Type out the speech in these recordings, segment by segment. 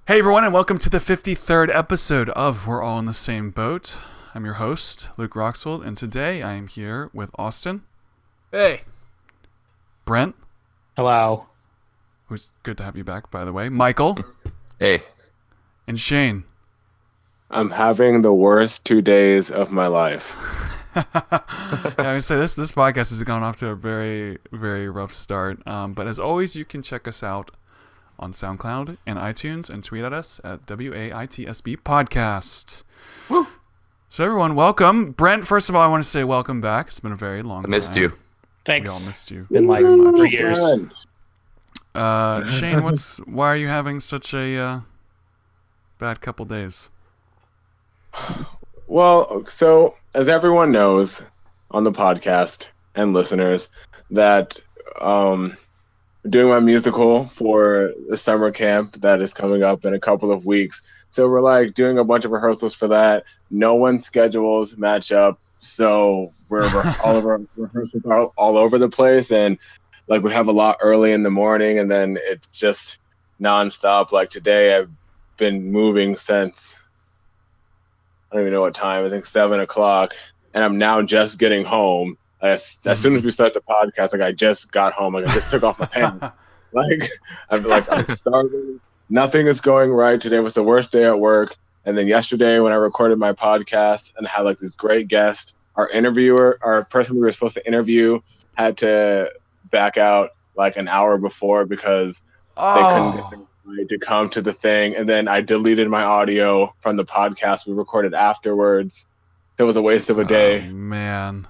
Hey everyone, and welcome to the 53rd episode of We're All in the Same Boat. I'm your host, Luke Roxwold, and today I am here with Austin. Hey. Brent. Hello. Who's good to have you back, by the way. Michael. Hey. And Shayne. I'm having the worst 2 days of my life. I would say this podcast has gone off to a very, very rough start. But as always, you can check us out on SoundCloud and iTunes and tweet at us at WAITSB Podcast. Woo. So everyone, welcome. Brent, first of all, I want to say welcome back. It's been a very long time. I missed you. Thanks. We all missed you. It's been like 3 years. Shayne, why are you having such a bad couple days? Well, so as everyone knows on the podcast and listeners, that doing my musical for the summer camp that is coming up in a couple of weeks. So we're like doing a bunch of rehearsals for that. No one's schedules match up. So we're all of our rehearsals are all over the place. And like we have a lot early in the morning and then it's just nonstop. Like today I've been moving since, I don't even know what time, I think 7 o'clock. And I'm now just getting home. As soon as we start the podcast, like I just got home, like I just took off my pants. I'm starving. Nothing is going right. Today was the worst day at work. And then yesterday when I recorded my podcast and had like this great guest, our person we were supposed to interview had to back out like an hour before because they couldn't get their flight to come to the thing. And then I deleted my audio from the podcast we recorded afterwards. It was a waste of a day. Oh, man.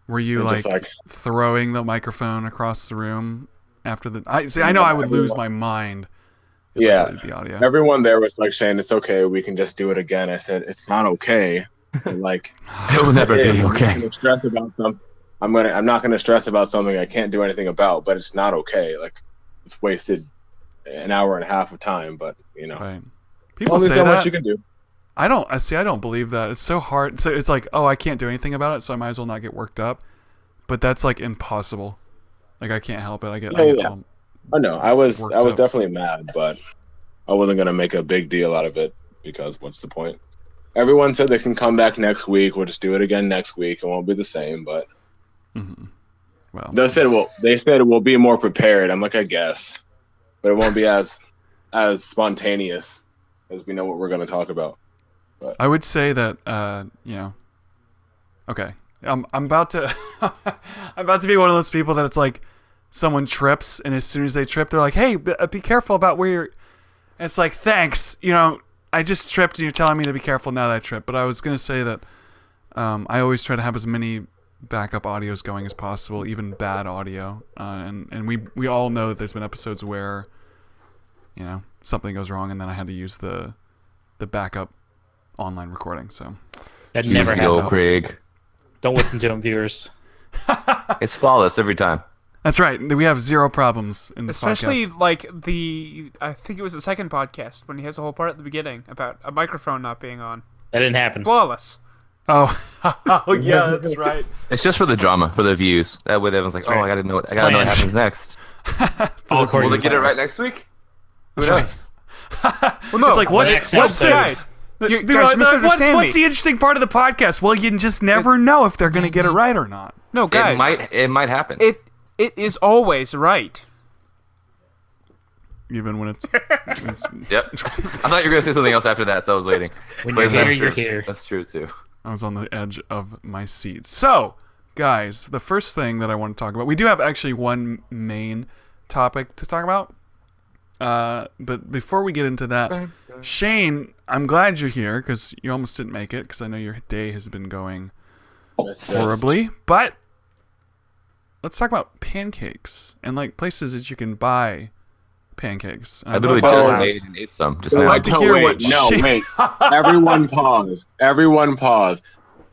Were you like throwing the microphone across the room after the? I know I would lose my mind. Yeah, the audio. Everyone there was like, "Shayne, it's okay. We can just do it again." I said, "It's not okay. Like, it will never be okay." I'm gonna stress about something. I'm not gonna stress about something I can't do anything about. But it's not okay. Like, it's wasted an hour and a half of time. But right. People only say so that. much you can do. I don't believe that. It's so hard. So it's like, oh, I can't do anything about it, so I might as well not get worked up. But that's like impossible. Like I can't help it. I get Oh no, I was up. definitely mad, but I wasn't gonna make a big deal out of it because what's the point? Everyone said they can come back next week. We'll just do it again next week. It won't be the same, but well, they said we'll be more prepared. I'm like, I guess, but it won't be as spontaneous as we know what we're gonna talk about. But I would say that okay. I'm about to be one of those people that it's like someone trips and as soon as they trip they're like, hey, be careful about where you're. And it's like, thanks, I just tripped and you're telling me to be careful now that I tripped. But I was gonna say that I always try to have as many backup audios going as possible, even bad audio, and we all know that there's been episodes where something goes wrong and then I had to use the backup online recording. So That never happens. Craig. Don't listen to him, viewers. It's flawless every time. That's right. We have zero problems in this Especially podcast. like I think it was the second podcast when he has a whole part at the beginning about a microphone not being on. That didn't happen. Flawless. Oh, yeah, that's right. It's just for the drama, for the views. That way everyone's like, oh, I gotta know what happens next. All Will they get it right next week? Who knows? Well, no, it's like next episode. Guys, you guys misunderstand what's me. the interesting part of the podcast? Well, you just never know if they're going to get it right or not. No, guys. It might happen. It is always right. Even when it's Yep. I thought you were gonna say something else after that, so I was waiting. When But you're that's here, you're true. here. That's true too. I was on the edge of my seat. So, guys, the first thing that I want to talk about, we do have actually one main topic to talk about. But before we get into that, Shayne, I'm glad you're here because you almost didn't make it because I know your day has been going horribly. But let's talk about pancakes and like places that you can buy pancakes. I literally just made and ate some just now. like to hear what wait. Everyone pause. Everyone pause.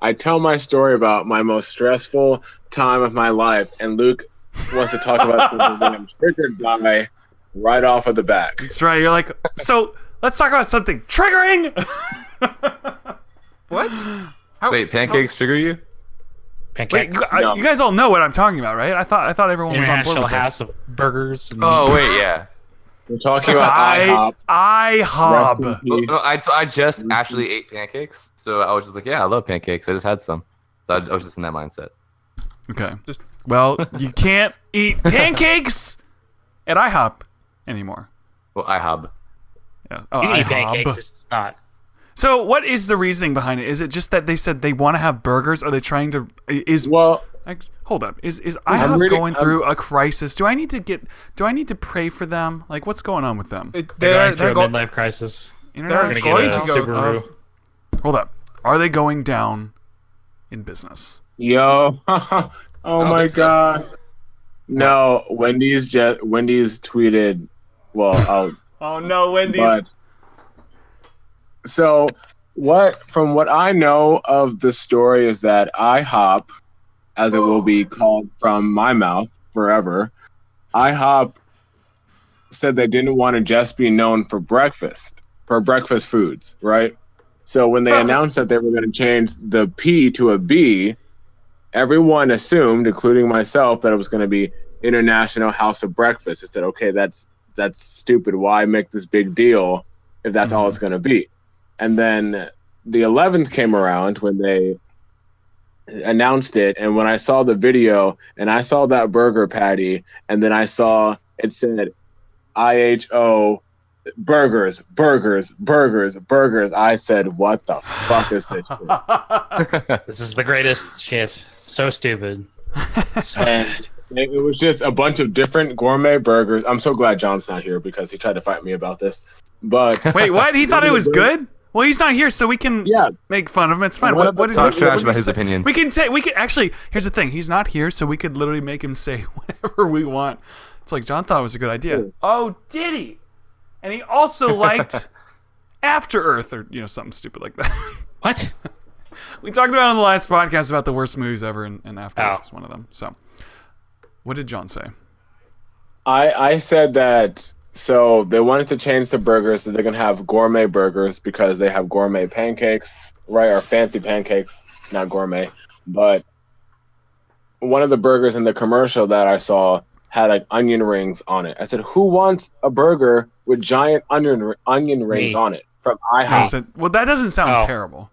I tell my story about my most stressful time of my life, and Luke wants to talk about something that I'm triggered by right off of the back. That's right. You're like, so let's talk about something triggering. What? Wait, pancakes trigger you? Pancakes. Wait, you guys all know what I'm talking about, right? I thought everyone was on board International with this. House of Burgers. And Oh wait, yeah. We're talking about IHOP. Rest in IHOB. peace. No, I just actually ate pancakes, so I was just like, yeah, I love pancakes. I just had some, so I was just in that mindset. Okay. Well, you can't eat pancakes at IHOP anymore. Well, IHOB. Yeah. Oh, You can eat IHOB. pancakes. It's not. So, what is the reasoning behind it? Is it just that they said they want to have burgers? Are they trying to? Well, Hold up. Is I'm IHOP reading- going through a crisis? Do I need to pray for them? Like, what's going on with them? They're going through a midlife crisis. You they're know, They're going going to to get a go- Subaru. hold up. Are they going down in business? yo, oh my god. No, Wendy's tweeted. Well, Oh no, Wendy's. but so from what I know of the story is that IHOP, as it will be called from my mouth forever, IHOP said they didn't want to just be known for breakfast foods, right? So when they announced that they were going to change the P to a B, everyone assumed, including myself, that it was going to be International House of Breakfast. I said, okay, that's stupid. Why make this big deal if that's all it's going to be? And then the 11th came around when they announced it, and when I saw the video and I saw that burger patty, and then I saw it said IHO burgers, I said, what the fuck is this shit? This is the greatest shit. So stupid. So And it was just a bunch of different gourmet burgers. I'm so glad John's not here because he tried to fight me about this. But Wait, what? He thought it was good? Well, he's not here, so we can yeah, make fun of him. It's fine. What What is Talk what trash did about he his say? opinions. We can actually. Here's the thing. He's not here, so we could literally make him say whatever we want. It's like John thought it was a good idea. Ooh. Oh, did he? And he also liked After Earth, or something stupid like that. what? We talked about it on the last podcast about the worst movies ever, and After Oh. Earth is one of them. So, what did John say? I said that. So they wanted to change the burgers, so they're gonna have gourmet burgers because they have gourmet pancakes, right? Or fancy pancakes, not gourmet. But one of the burgers in the commercial that I saw had like onion rings on it. I said, "Who wants a burger with giant onion rings Me. on it from I IHOP?" said, well, that doesn't sound Oh. terrible.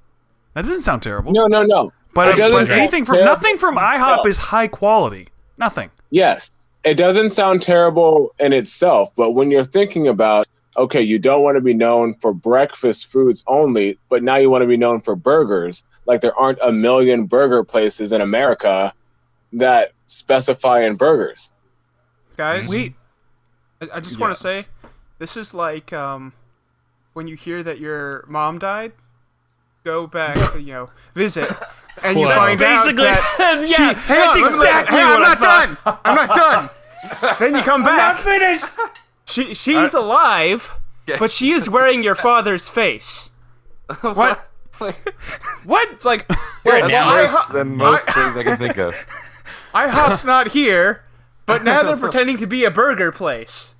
That doesn't sound terrible. No. But, It doesn't but sound anything from terrible. nothing from IHOP No. is high quality. Nothing. Yes, it doesn't sound terrible in itself, but when you're thinking about, okay, you don't want to be known for breakfast foods only, but now you want to be known for burgers, like there aren't a million burger places in America that specify in burgers. Guys, Wait. I just want to Yes. say, this is like when you hear that your mom died, go back, visit, and you Well, find out basically, that yeah, that's exactly hey, what I'm I not thought. done. I'm not done. Then you come back. finished. She's alive, but she is wearing your father's face. What? What? It's like, You're wait, an well, analyst. Worse than most things I can think of. IHOP's not here, but now they're pretending to be a burger place.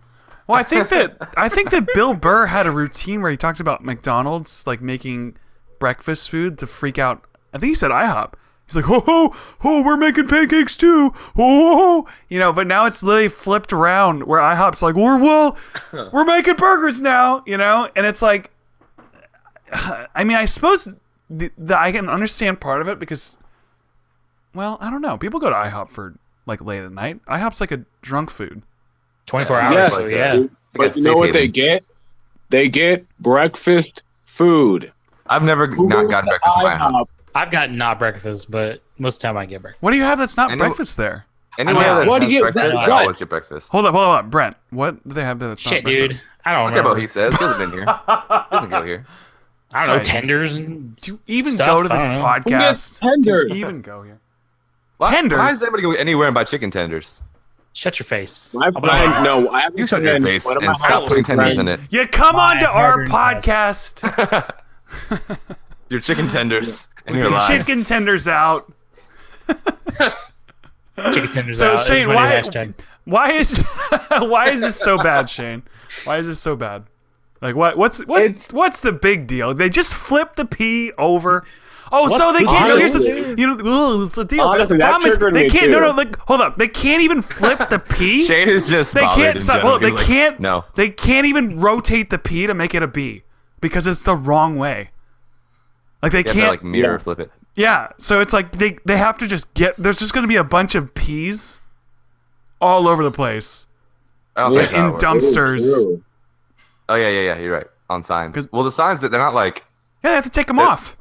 Well, I think that Bill Burr had a routine where he talked about McDonald's like making breakfast food to freak out. I think he said IHOP. He's like, oh, we're making pancakes too. Oh, but now it's literally flipped around where IHOP's like, we're making burgers now, and it's like, I mean, I suppose I can understand part of it because, well, I don't know. People go to IHOP for like late at night. IHOP's like a drunk food. 24 hours, Yes, so yeah. It's like But a you know safe what they haven. get? They get breakfast food. I've never Who not goes gotten to breakfast from IHOP. I've gotten not breakfast, but most of the time I get breakfast. What do you have that's not I know- breakfast there? Anywhere I know. that What do has you- breakfast, what? I always get breakfast. Hold up, Brent. What do they have there that's Shit, not dude. breakfast? I don't I don't care about know. what he says. He hasn't been here. He doesn't go here. I don't know, Sorry. tenders and Do you even stuff, go to I this don't know. Who gets podcast? tenders? Do you even go here? Why Tenders? does anybody go anywhere and buy chicken tenders? Shut your face. My How about- friend, no, I have You a shut your friend, face one of and my stop high putting school tenders in friends- it. You come My on to our hard-earned podcast. Your chicken tenders and your Get lies. chicken tenders out. Chicken tenders So, out. That's Shayne, my new hashtag. why is this so bad, Shane? Why is this so bad? Like what's the big deal? They just flip the P over. Oh, What's so they the can't. deal? Here's the, it's the deal. Honestly, the that problem is triggered they me can't. too. No, like hold up. They can't even flip the P. Shayne is just They bothered can't. in So, general. well, they He's like, can't. No. They can't even rotate the P to make it a B because it's the wrong way. Like they You have to, can't. like mirror flip it. Yeah, so it's like they have to just get. There's just going to be a bunch of P's all over the place I don't Yeah. think that's how in it works. dumpsters. True. Oh yeah. You're right. On signs. Well, the signs that they're not like. Yeah, they have to take them They're- off.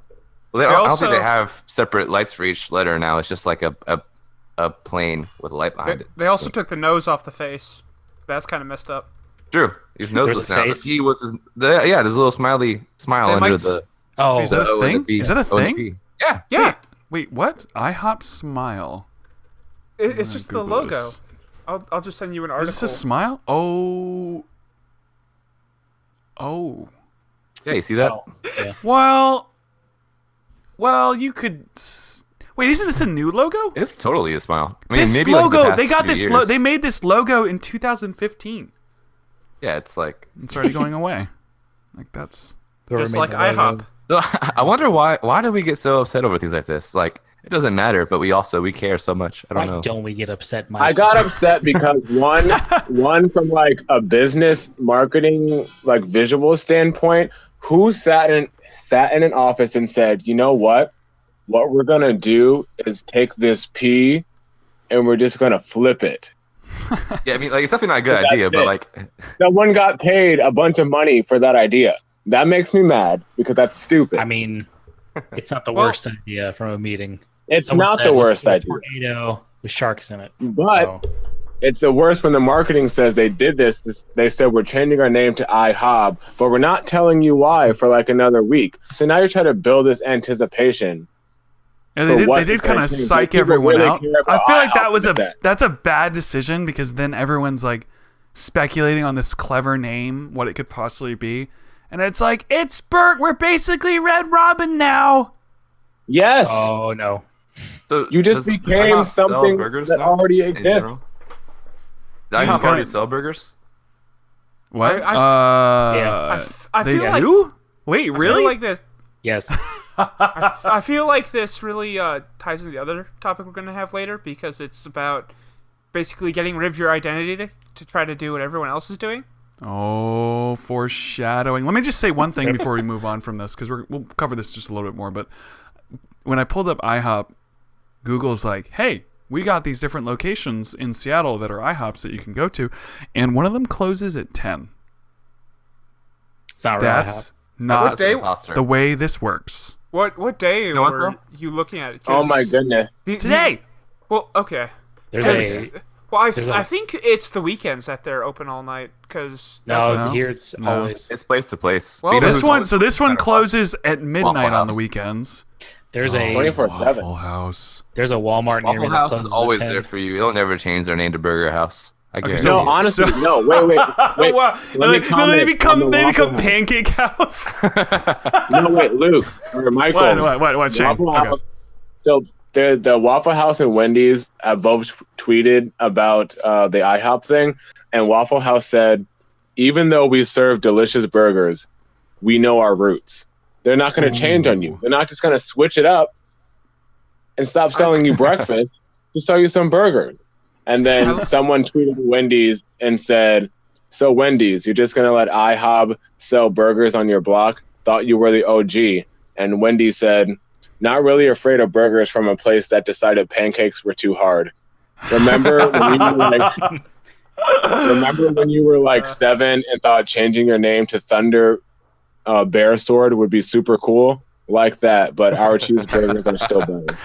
Well, I They don't think also- they have separate lights for each letter now. It's just like a plane with a light behind it. They also took the nose off the face. That's kind of messed up. True. He's noseless a now. face? He was there's a little smile They under might- the Oh, Is that a O and the thing? B. Is that a O and the thing? P. Yeah. Yeah, Wait, what? IHOP smile. it's just the Google logo. this. I'll just send you an Is article. this a smile? Oh. Yeah. You see that? oh, yeah. Well, you could. Wait, isn't this a new logo? It's totally a smile. I mean, This maybe logo, like the they got past this. few years. They made this logo in 2015. Yeah, it's like. It's already going away. Like that's. Whoever just made like the logo. IHOP. So I wonder why do we get so upset over things like this? Like it doesn't matter, but we care so much. I Why don't know. don't we get upset, Mike? I got upset because one from like a business marketing like visual standpoint, who sat in an office and said, you know what we're gonna do is take this P and we're just gonna flip it. Yeah, I mean, like it's definitely not a good That's idea, it. but like, Someone got paid a bunch of money for that idea. That makes me mad because that's stupid. I mean, it's not the Well- worst idea from a meeting. It's Someone not said, the "Let's worst do a idea, Tornado with sharks in it. but So, it's the worst when the marketing says they did this. They said we're changing our name to IHOB, but we're not telling you why for like another week. So now you're trying to build this anticipation. And For they what did it's kind gonna of change. psych People everyone really out. care I about feel like IHOP that with that's a bad decision because then everyone's like speculating on this clever name, what it could possibly be, and it's like it's Bert. We're basically Red Robin now. Yes, oh no. so you just does became IHOP sell something burgers that now, already in exists. general? Does IHOP kinda- already sell burgers? What? Yeah. I They feel like do? Wait, I really? feel like this. Yes. I feel like this really ties into the other topic we're gonna have later because it's about basically getting rid of your identity to try to do what everyone else is doing. Oh, foreshadowing. Let me just say one thing before we move on from this, because we'll cover this just a little bit more. But when I pulled up IHOP, Google's like, hey, we got these different locations in Seattle that are IHOPs that you can go to, and one of them closes at 10. It's not really That's What not day- the way this works. What day know what, were though? you looking at? Oh my goodness! Today! Well, okay. There's Because- a Well, There's a- I think it's the weekends that they're open all night because no, No. here it's No. always It's place to place. Well, Beto This is one, always- so this one closes at midnight on the House. weekends. there's a 24/7. Waffle House. there's a Walmart near me Waffle that House closes is always at 10. there for you. It'll never change their name to Burger House. I guarantee so- No, you. honestly, so- no. Wait. Wow. Let me They comment become on the Pancake Waffle House. No, wait, Luke or Michael. What, Shane? Waffle Okay. House. So the Waffle House and Wendy's have both tweeted about the IHOP thing, and Waffle House said, even though we serve delicious burgers, we know our roots. They're not going to change on you. They're not just going to switch it up and stop selling you breakfast to sell you some burgers. And then someone tweeted Wendy's and said, so Wendy's, you're just going to let IHOB sell burgers on your block? Thought you were the OG. And Wendy's said, not really afraid of burgers from a place that decided pancakes were too hard. Remember when you were like 7 and thought changing your name to Thunder Bear Sword would be super cool? Like that, but our cheeseburgers are still better.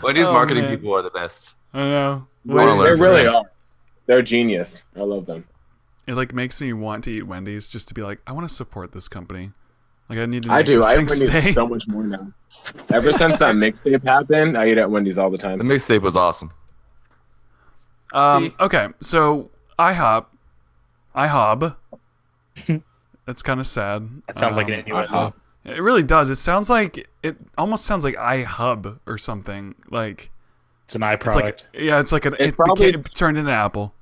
Wendy's Oh, marketing man. people are the best. I know. Wanna They learn really from them. are. They're genius. I love them. It like makes me want to eat Wendy's just to be like, I want to support this company. Like I need to. I Make do. This I thing eat Wendy's stay. so much more now. Ever since that mixtape happened, I eat at Wendy's all the The time. mixtape was awesome. Okay, so IHOB. That's kind of sad. That sounds like an Inuit. IHOP. It really does. It almost sounds like iHub or something. Like It's an eye it's product. like it's like It's probably- it turned into Apple.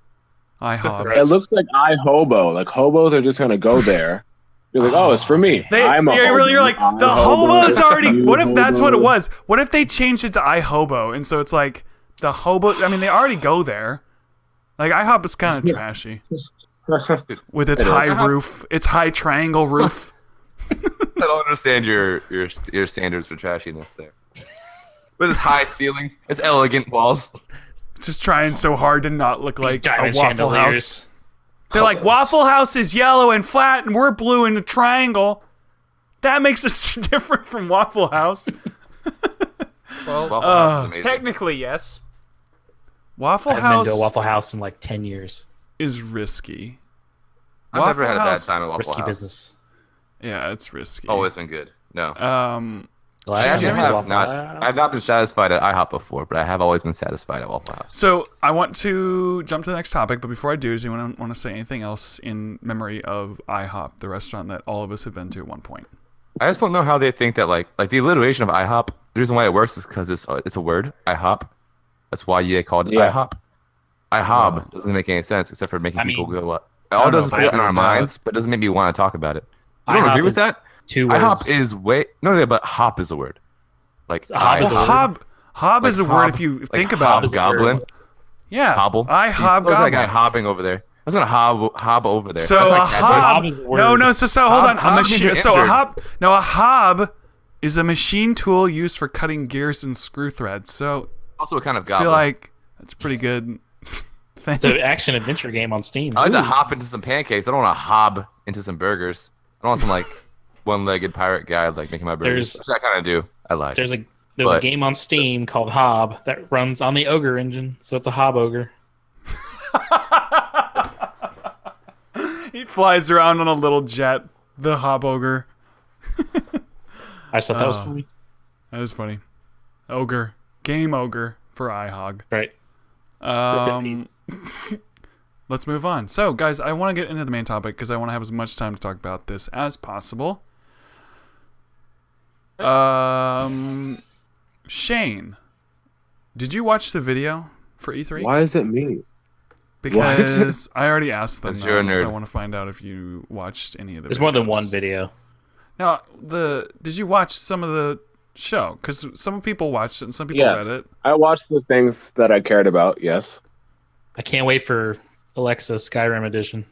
IHOB. It looks like iHobo. Like hobos are just gonna go there. You're like, oh, it's for me. I'm a hobo. You're like, the iHobo, hobos already. What if that's what it hobo. was? What if they changed it to iHobo, and so it's like the hobo? I mean, they already go there. Like IHOP is kind of trashy with its high roof, its high triangle roof. I don't understand your standards for trashiness there. With its high ceilings, its elegant walls. Just trying so hard to not look like a giant Waffle House. chandeliers. They're like, Waffle House is yellow and flat, and we're blue in a triangle. That makes us different from Waffle House. Well, Waffle House is amazing. technically, yes. Waffle I haven't been House to a Waffle House in like 10 years. is risky. I've never had a bad House- time at Waffle Risky House. business. Yeah, it's risky. Always been good. No. The last I actually time I went to have Waffle not. House- I've not been satisfied at IHOP before, but I have always been satisfied at Waffle House. So I want to jump to the next topic, but before I do, does anyone want to say anything else in memory of IHOP, the restaurant that all of us have been to at one point? I just don't know how they think that like the alliteration of IHOP. The reason why it works is because it's a word IHOP. That's why they called it IHOP. IHOB doesn't make any sense except for making people go what. It all doesn't put it in our minds, but it doesn't make me want to talk about it. You don't IHOP agree with is that? 2 words. IHOP is but hop is a word. Like hob is a word. Hob is a word if you think about it. Hobgoblin. Yeah. Hobble. IHOB That guy goblin. hobbing over there. I was gonna hob over there. So That's a not catchy. hob. Hob is a word. No. So hold on. Hob means you're So a injured. hob. No, a hob is a machine tool used for cutting gears and screw threads. So Also a kind of I goblin. feel like that's a pretty good thing. It's an action adventure game on Steam. I like to hop into some pancakes. I don't want to hob into some burgers. I don't want some like one-legged pirate guy like making my burgers. Which I kind of do. I lied. There's a But- game on Steam called Hob that runs on the Ogre engine, so it's a Hob Ogre. He flies around on a little jet. The hob ogre. I just thought that was funny. That is funny. Ogre. Game ogre for IHOG. Right. Let's move on. So, guys, I want to get into the main topic because I want to have as much time to talk about this as possible. Shayne, did you watch the video for E3? Why is it me? Because I already asked them, Because you're a so I nerd. want to find out if you watched any of the There's more than videos. one video. Now, did you watch some of the show? Because some people watched it and some people Yes. read it. I watched the things that I cared about. Yes. I can't wait for Alexa Skyrim edition.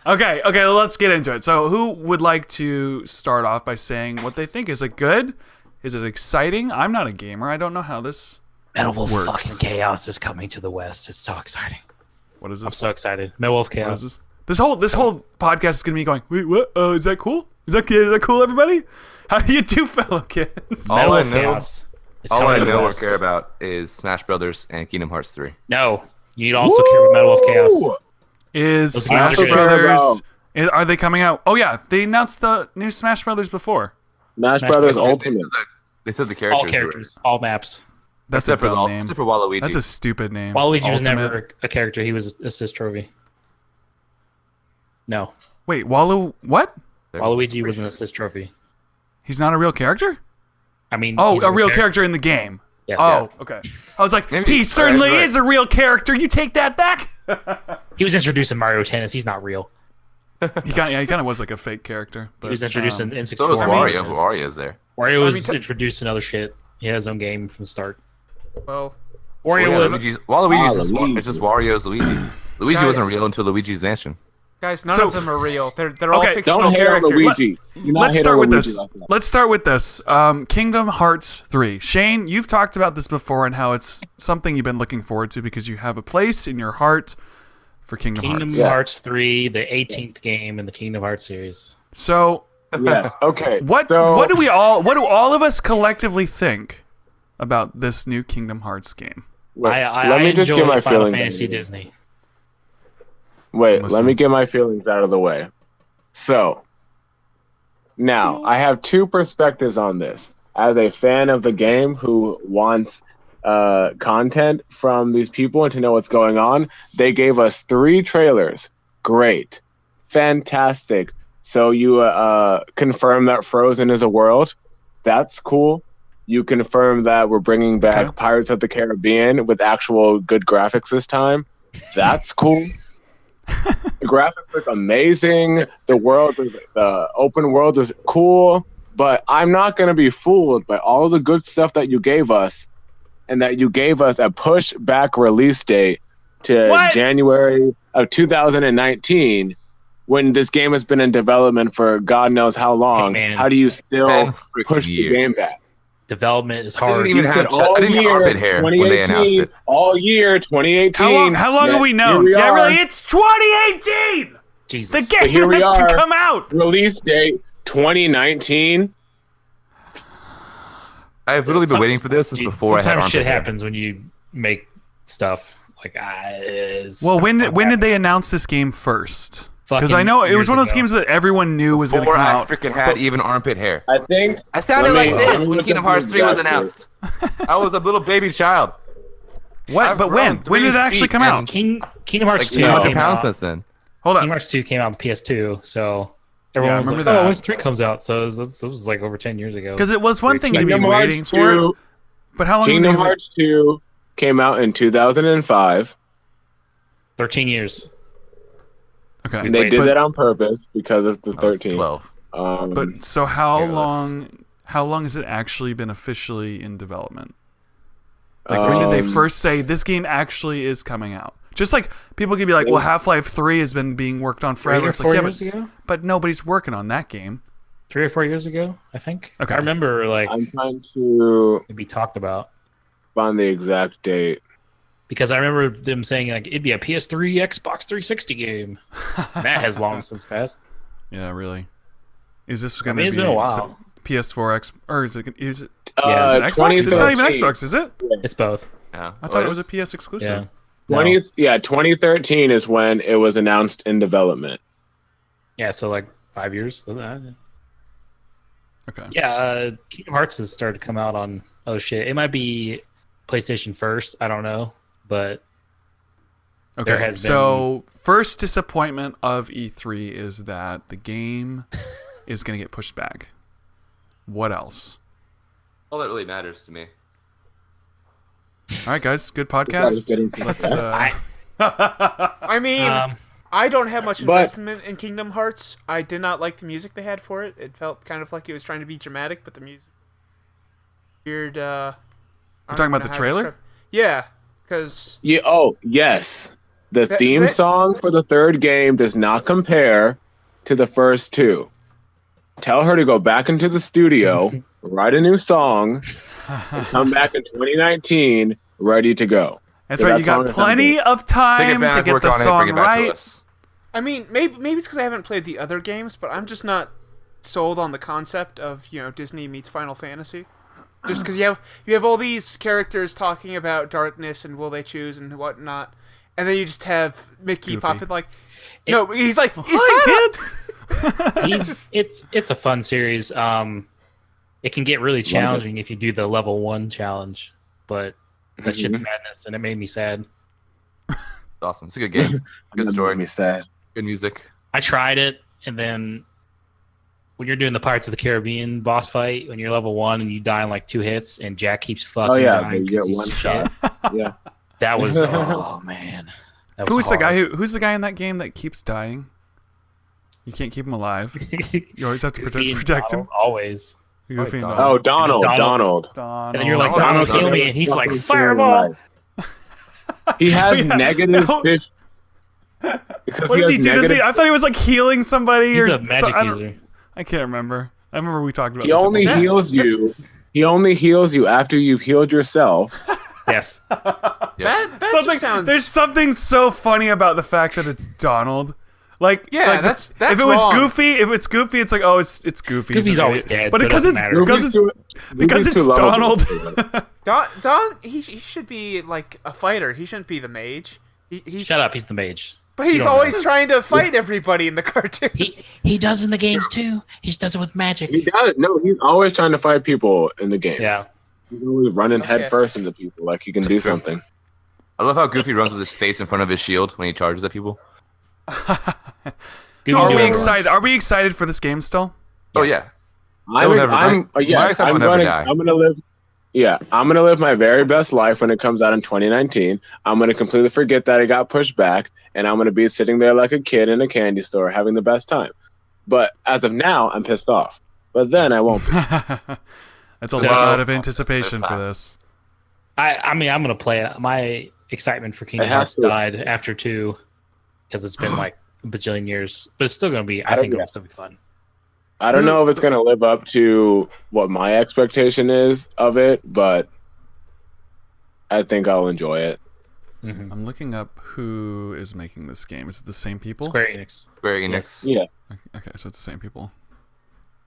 Okay, let's get into it. So, who would like to start off by saying what they think? Is it good? Is it exciting? I'm not a gamer. I don't know how this Metal Wolf works. fucking Chaos is coming to the West. It's so exciting. What is this? I'm so excited. Metal Wolf What is Chaos. this? This whole podcast is gonna be going. Wait, what? Is that cool? Is that cool, everybody? How do you do, fellow kids? All Metal I Wolf know- Chaos is All coming I to the know or West. care about is Smash Brothers and Kingdom Hearts 3. No, you need to also care about Metal Wolf Chaos. Is Those Smash games are good. Brothers? Are they coming out? Oh yeah, they announced the new Smash Brothers before. Smash Smash Brothers Brothers. Ultimate. They said the characters. All characters, all maps. That's a Except for, dumb name. except for Waluigi. That's a stupid name. Waluigi was Ultimate. never a character. He was assist trophy. No, Wait, what? Waluigi was an assist trophy. He's not a real character? I mean, Oh, he's a real character in the game. Yes. Oh, okay. I was like, Maybe- he certainly right. is a real character. You take that back. He was introduced in Mario Tennis. He's not real. He kind of was like a fake character. But, He was introduced in so N64. was Mario Wario. Tennis. Wario's there. Wario was te- introduced in other shit. He had his own game from the start. Well, Wario Yeah, was. Waluigi's just, Waluigi. it's just Wario's Luigi. Luigi Guys. wasn't real until Luigi's Mansion. guys, none So- of them are real. They're all Okay, fictional Don't hate on characters. Luigi. Do not Let's hate start on with Luigi this. like that. Let's start with this. Kingdom Hearts 3. Shayne, you've talked about this before and how it's something you've been looking forward to because you have a place in your heart for Kingdom Kingdom Hearts. Yeah. Hearts 3, the 18th game in the Kingdom Hearts series. So, Yes. Okay. what do all of us collectively think about this new Kingdom Hearts game? I just enjoy get my Final feelings Fantasy out of the way. Disney. Wait, Listen. let me get my feelings out of the way. So, now I have two perspectives on this. As a fan of the game who wants content from these people and to know what's going on, they gave us 3 trailers. Great. Fantastic. So you confirm that Frozen is a world. That's cool. You confirm that we're bringing back Okay. Pirates of the Caribbean with actual good graphics this time. That's cool. The graphics look amazing. The open world is cool. But I'm not going to be fooled by all the good stuff that you gave us, and that you gave us a push-back release date to January of 2019, when this game has been in development for God knows how long. Hey, man. How do you still push the years. game back? Development is I hard. didn't even have all I didn't have year armpit hair when they announced 2018, it. all year 2018. How long Yeah, have we known? here we Yeah, are. really, it's 2018. Jesus. The game here we has to are. come out. Release date 2019. I've literally been waiting for this since before I had Sometimes armpit shit hair. happens when you make stuff. Like, Well, when did they announce this game first? Because I Fucking know it was years one of those ago. games that everyone knew was going to Before come I out. freaking had even armpit hair. I think I sounded Let me- like let this me when look Kingdom up the Hearts 3 was exact announced. I was a little baby child. What? I've But grown when did it 3 actually feet come and out? Kingdom Hearts Like 2 200 came pounds out. since then. Hold Kingdom on. Hearts 2 came out on the PS2, so Yeah, I everyone was like, remember that. "Oh, when's 3 comes out?" So it was like over 10 years ago. Because it was one thing to be Kingdom Hearts waiting for it, 2 but how long? Kingdom did they Hearts 2 came out in 2005. 13 years. Okay, And they Wait, did but, that on purpose because of the I was 13. 12. But so how Careless. long? How long has it actually been officially in development? Like when did they first say this game actually is coming out? Just like people could be like, well, Half-Life 3 has been being worked on 3 forever. or It's 4 like, yeah, years ago? but nobody's working on that game. 3 or 4 years ago, I think. Okay. I remember like I'm trying to it'd be talked about find the exact date. because I remember them saying like it'd be a PS3, Xbox 360 game. That has long since passed. Yeah, really. Is this I going mean, to it's be been a while. PS4 X or is it Yeah, is it Xbox? 2013. It's not even Xbox, is it? It's both. Yeah. I thought it was a PS exclusive. Yeah. 2013 is when it was announced in development. Yeah, so like 5 years. Okay. Yeah, Kingdom Hearts has started to come out on. Oh shit! It might be PlayStation first. I don't know, but there Okay. has So first disappointment of E3 is that the game is going to get pushed back. What else? All that really matters to me. All right, guys. Good podcast. Let's. I mean, I don't have much But- investment in Kingdom Hearts. I did not like the music they had for it. It felt kind of like it was trying to be dramatic, but the music weird. You're talking about the trailer? Yeah, because Yeah. Oh, yes. The theme song for the third game does not compare to the first two. Tell her to go back into the studio, write a new song, and come back in 2019 ready to go. That's So right. that You song got is plenty of Take it time to back, get work the on it, song bring it back to right. us. I mean, maybe it's because I haven't played the other games, but I'm just not sold on the concept of Disney meets Final Fantasy. Just because you have all these characters talking about darkness and will they choose and whatnot, and then you just have Mickey Goofy. popping like, no, he's like, Hi, kids. it's a fun series. It can get really challenging if you do the level 1 challenge, but that shit's madness, and it made me sad. Awesome. It's a good game. Good story. Me sad. Good music. I tried it, and then when you're doing the Pirates of the Caribbean boss fight, when you're level 1 and you die in like 2 hits, and Jack keeps fucking Oh yeah, dying you get 'cause he's one shit. shot. Yeah. That was oh man. That was Who's the guy hard. who's the guy in that game that keeps dying? You can't keep him alive. You always have to Goofy and protect him. Donald, always. Goofy and Oh, Donald. Donald. And then you're like, Donald Donald, kill sucks. me, and he's like, fireball. He has Yeah. negative No. fish. Because What he does has he do? negative- I thought he was like healing somebody. He's or a magic I don't- user. I can't remember. I remember we talked about He this. only heals you. He only heals you after you've healed yourself. Yes. That something, just sounds. There's something so funny about the fact that it's Donald. Like, Yeah, like that's if it was wrong. Goofy, it's like, oh, it's Goofy. Goofy's He's an always idiot. dead, But so it because doesn't it's matter. because Goofy's it's too lovable. Donald. Don, he should be like a fighter. He shouldn't be the mage. He's, Shut up, he's the mage. But You he's don't always know. trying to fight everybody in the cartoon. He does in the games too. He just does it with magic. He does. No, he's always trying to fight people in the games. Yeah. He's always running Okay. head first into people like he can do something. I love how Goofy runs with his face in front of his shield when he charges at people. Goofy Are we doing excited? Are we excited for this game still? Oh Yes. yeah. It'll never die. My excitement will never die. I'm gonna live. Yeah, I'm going to live my very best life when it comes out in 2019. I'm going to completely forget that it got pushed back, and I'm going to be sitting there like a kid in a candy store having the best time. But as of now, I'm pissed off. But then I won't be. That's a lot of anticipation for this. I mean, I'm going to play it. My excitement for Kingdom Hearts died after 2 because it's been like a bajillion years. But it's still going to be, I think it'll still be fun. I don't know if it's going to live up to what my expectation is of it, but I think I'll enjoy it. Mm-hmm. I'm looking up who is making this game. Is it the same people? Square Enix. Yeah. Okay, so it's the same people.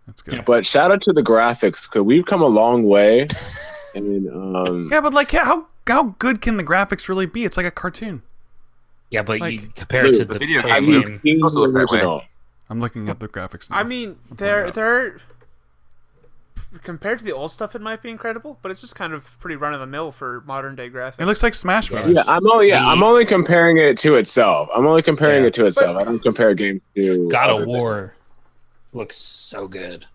That's good. Yeah. But shout out to the graphics, because we've come a long way. And, yeah, but like, how good can the graphics really be? It's like a cartoon. Yeah, but like, you compare it to the video game. I'm looking at the graphics now. I mean, they're compared to the old stuff, it might be incredible, but it's just kind of pretty run of the mill for modern day graphics. It looks like Smash Bros. Yeah, I'm only comparing it to itself. I don't compare games to God of War looks so good.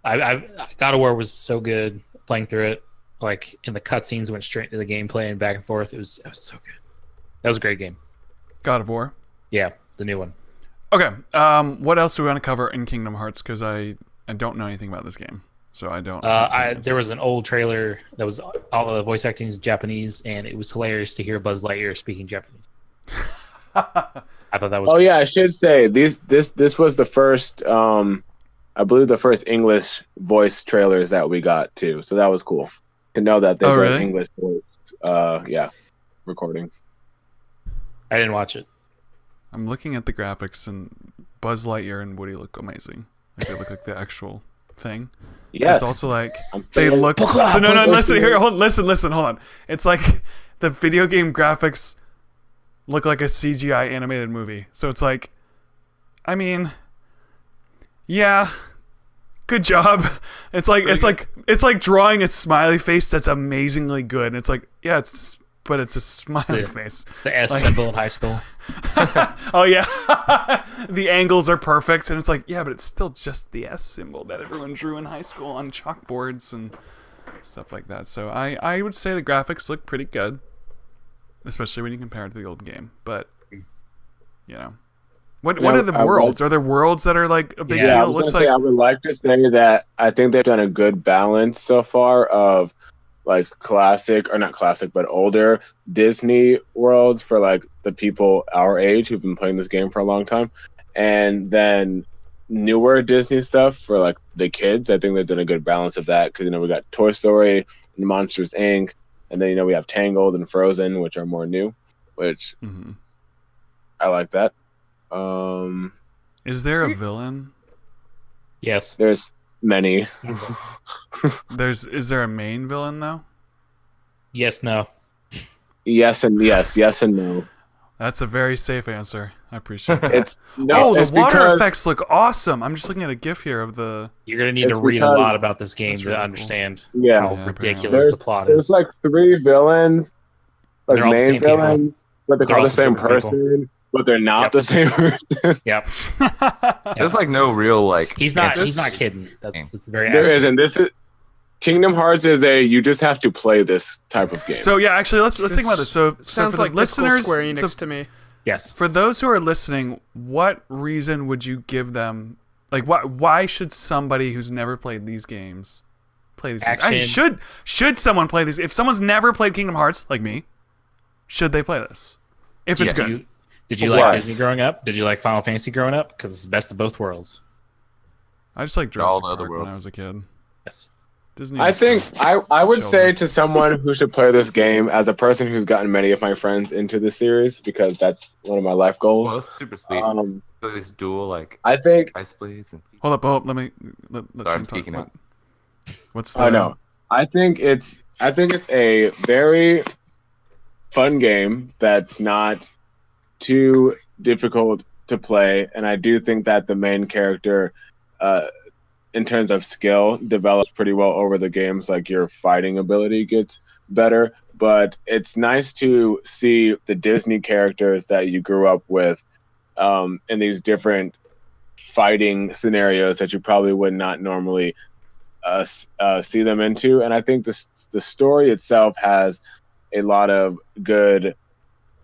God of War was so good playing through it. Like in the cutscenes, went straight to the gameplay and back and forth. It was so good. That was a great game. God of War. Yeah, the new one. Okay. What else do we want to cover in Kingdom Hearts? Because I don't know anything about this game, so I don't. There was an old trailer that was all the voice acting is Japanese, and it was hilarious to hear Buzz Lightyear speaking Japanese. I thought that was. Yeah, I should say this was the first. I believe the first English voice trailers that we got too, so that was cool to know that they got really? English voice. Recordings. I didn't watch it. I'm looking at the graphics, and Buzz Lightyear and Woody look amazing. Like they look like the actual thing. Yeah. It's also like they look. So no, listen here. Listen, hold on. It's like the video game graphics look like a CGI animated movie. So it's like, I mean, yeah, good job. It's like drawing a smiley face that's amazingly good. And it's like, yeah, but it's a smiley face. It's the S symbol in high school. Oh yeah, the angles are perfect, and it's like, yeah, but it's still just the S symbol that everyone drew in high school on chalkboards and stuff like that. So I would say the graphics look pretty good, especially when you compare it to the old game. But you know, what are the worlds? Are there worlds that are like a big deal? It looks like I would like to say that I think they've done a good balance so far of like classic, or not classic, but older Disney worlds for like the people our age who've been playing this game for a long time, and then newer Disney stuff for like the kids. I think they've done a good balance of that, because we got Toy Story and Monsters Inc., and then we have Tangled and Frozen, which are more new, which I like that. Is there a villain? Yes. There's many. Is there a main villain though? Yes, no. Yes and yes, yes and no. That's a very safe answer. I appreciate it. The water effects look awesome. I'm just looking at a GIF here of the. You're gonna need to read a lot about this game to understand how ridiculous the plot is. There's like 3 villains, like main villains, but they're called the same person. But they're not the same person. Yep. There's like no real like. He's not kidding. That's very. There isn't. This is Kingdom Hearts is you just have to play this type of game. So yeah, actually, let's think about this. So sounds for like the listeners, Square Enix to me. Yes. For those who are listening, what reason would you give them? Like, why should somebody who's never played these games play these games? Should someone play these? If someone's never played Kingdom Hearts, like me, should they play this? If it's good. Did you like Disney growing up? Did you like Final Fantasy growing up? Because it's the best of both worlds. I just like Jurassic Park when I was a kid. Yes. Disney. I think I would say to someone who should play this game, as a person who's gotten many of my friends into the series, because that's one of my life goals. Well, that's super sweet. So this dual like. I think. Ice blades and. Hold up! Let me. Sorry, I'm speaking out. What's the? I know. I think it's a very fun game that's not too difficult to play, and I do think that the main character, in terms of skill, develops pretty well over the games. Like your fighting ability gets better, but it's nice to see the Disney characters that you grew up with in these different fighting scenarios that you probably would not normally see them into. And I think the story itself has a lot of good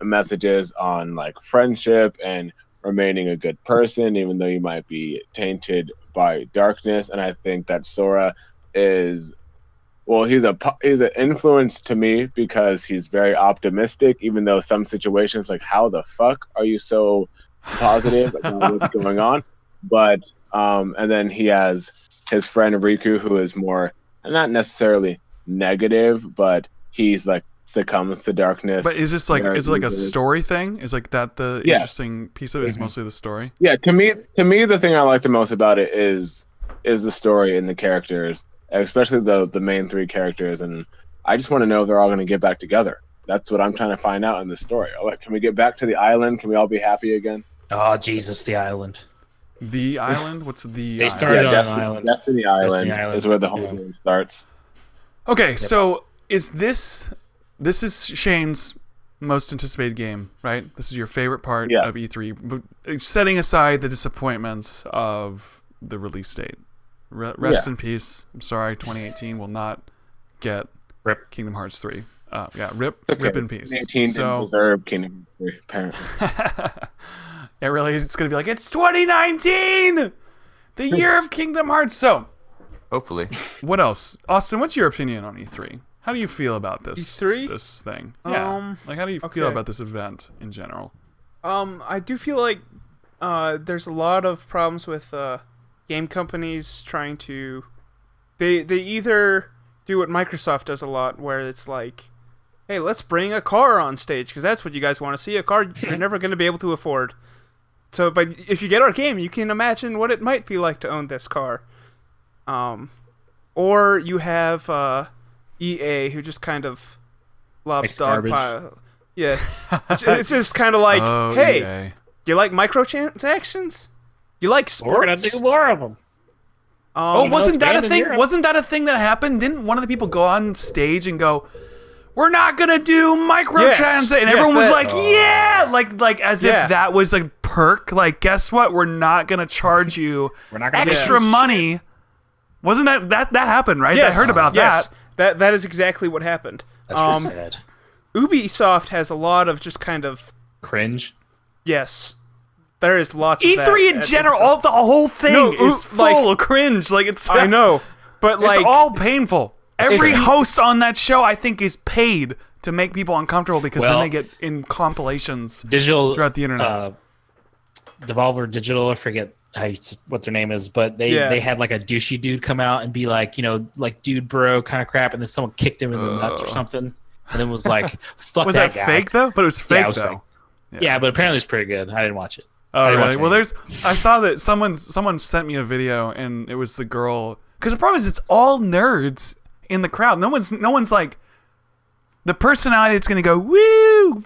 messages on like friendship and remaining a good person, even though you might be tainted by darkness. And I think that Sora is, well, he's an influence to me because he's very optimistic, even though some situations like, how the fuck are you so positive about what's going on? But and then he has his friend Riku, who is more not necessarily negative, but he's like succumbs to darkness. But is this like a story thing? Is like that the interesting piece of it is mostly the story? Yeah, to me the thing I like the most about it is the story and the characters, especially the main three characters, and I just want to know if they're all going to get back together. That's what I'm trying to find out in the story. Like, can we get back to the island? Can we all be happy again? Oh Jesus, the island. The island? What's the? They started on an island. Destiny Island is where the whole game starts. Okay, so is this is Shayne's most anticipated game, right? This is your favorite part of E3, setting aside the disappointments of the release date. Rest in peace. I'm sorry, 2018 will not get Rip Kingdom Hearts 3. Rip in peace. 2018 didn't deserve Kingdom Hearts 3, apparently. Yeah, really, it's going to be like, it's 2019! The year of Kingdom Hearts. So, Hopefully. what else? Austin, what's your opinion on E3? How do you feel about this E3? this thing? Yeah. Like, how do you feel about this event in general? I do feel like there's a lot of problems with game companies trying to... They either do what Microsoft does a lot, where it's like, hey, let's bring a car on stage, because that's what you guys want to see, a car you're never going to be able to afford. So, but if you get our game, you can imagine what it might be like to own this car. Or you have EA, who just kind of lobs dog pile. Yeah, it's just kind of like, hey, EA. do you like microtransactions? You like sports? We're gonna do more of them. Wasn't that a thing? Wasn't that a thing that happened? Didn't one of the people go on stage and go, "We're not gonna do microtransactions," and everyone was like, "Yeah!" Like as if that was a perk. Like, guess what? We're not gonna charge you extra money. Wasn't that happened, right? Yes. I heard about that. That is exactly what happened. That's really sad. Ubisoft has a lot of just kind of Cringe. yes. There is lots of that E3 in general, the whole thing is full of cringe. Like it's, I know, but like it's all painful. Every host on that show, I think, is paid to make people uncomfortable because then they get in compilations throughout the internet. Devolver Digital, I forget what their name is, but they had like a douchey dude come out and be like, like dude bro kind of crap, and then someone kicked him in the nuts or something, and then was like, fuck was that that guy. Fake though? But it was fake though. Fake. Yeah, but apparently it's pretty good. I didn't watch it. Oh, really? Well, I saw that someone sent me a video, and it was the girl. Because the problem is, it's all nerds in the crowd. No one's like the personality that's gonna go woo.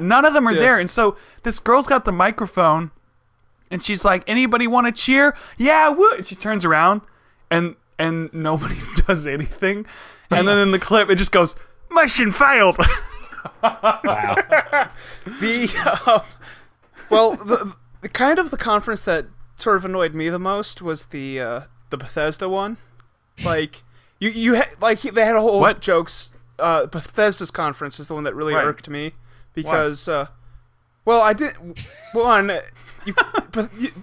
None of them are there. And so this girl's got the microphone, and she's like, "Anybody want to cheer? Yeah, woo!" And she turns around, and nobody does anything. And then in the clip, it just goes, "Mission failed." Wow. Well, the kind of the conference that sort of annoyed me the most was the Bethesda one. Like they had a whole jokes. Bethesda's conference is the one that really irked me because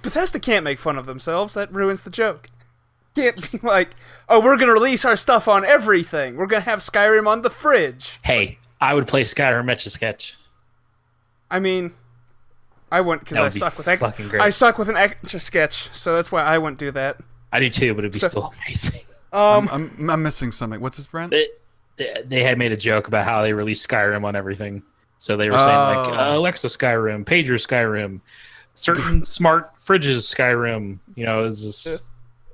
Bethesda can't make fun of themselves. That ruins the joke. Can't be like, oh, we're gonna release our stuff on everything. We're gonna have Skyrim on the fridge. Hey, I would play Skyrim Etch-a-Sketch. I mean, I wouldn't because I suck with fucking great. I suck with an Etch-a-Sketch, so that's why I wouldn't do that. I do too, but it'd be still amazing. I'm missing something. What's this, Brent? They had made a joke about how they released Skyrim on everything. So they were saying like Alexa Skyrim, Pager Skyrim, certain smart fridges Skyrim.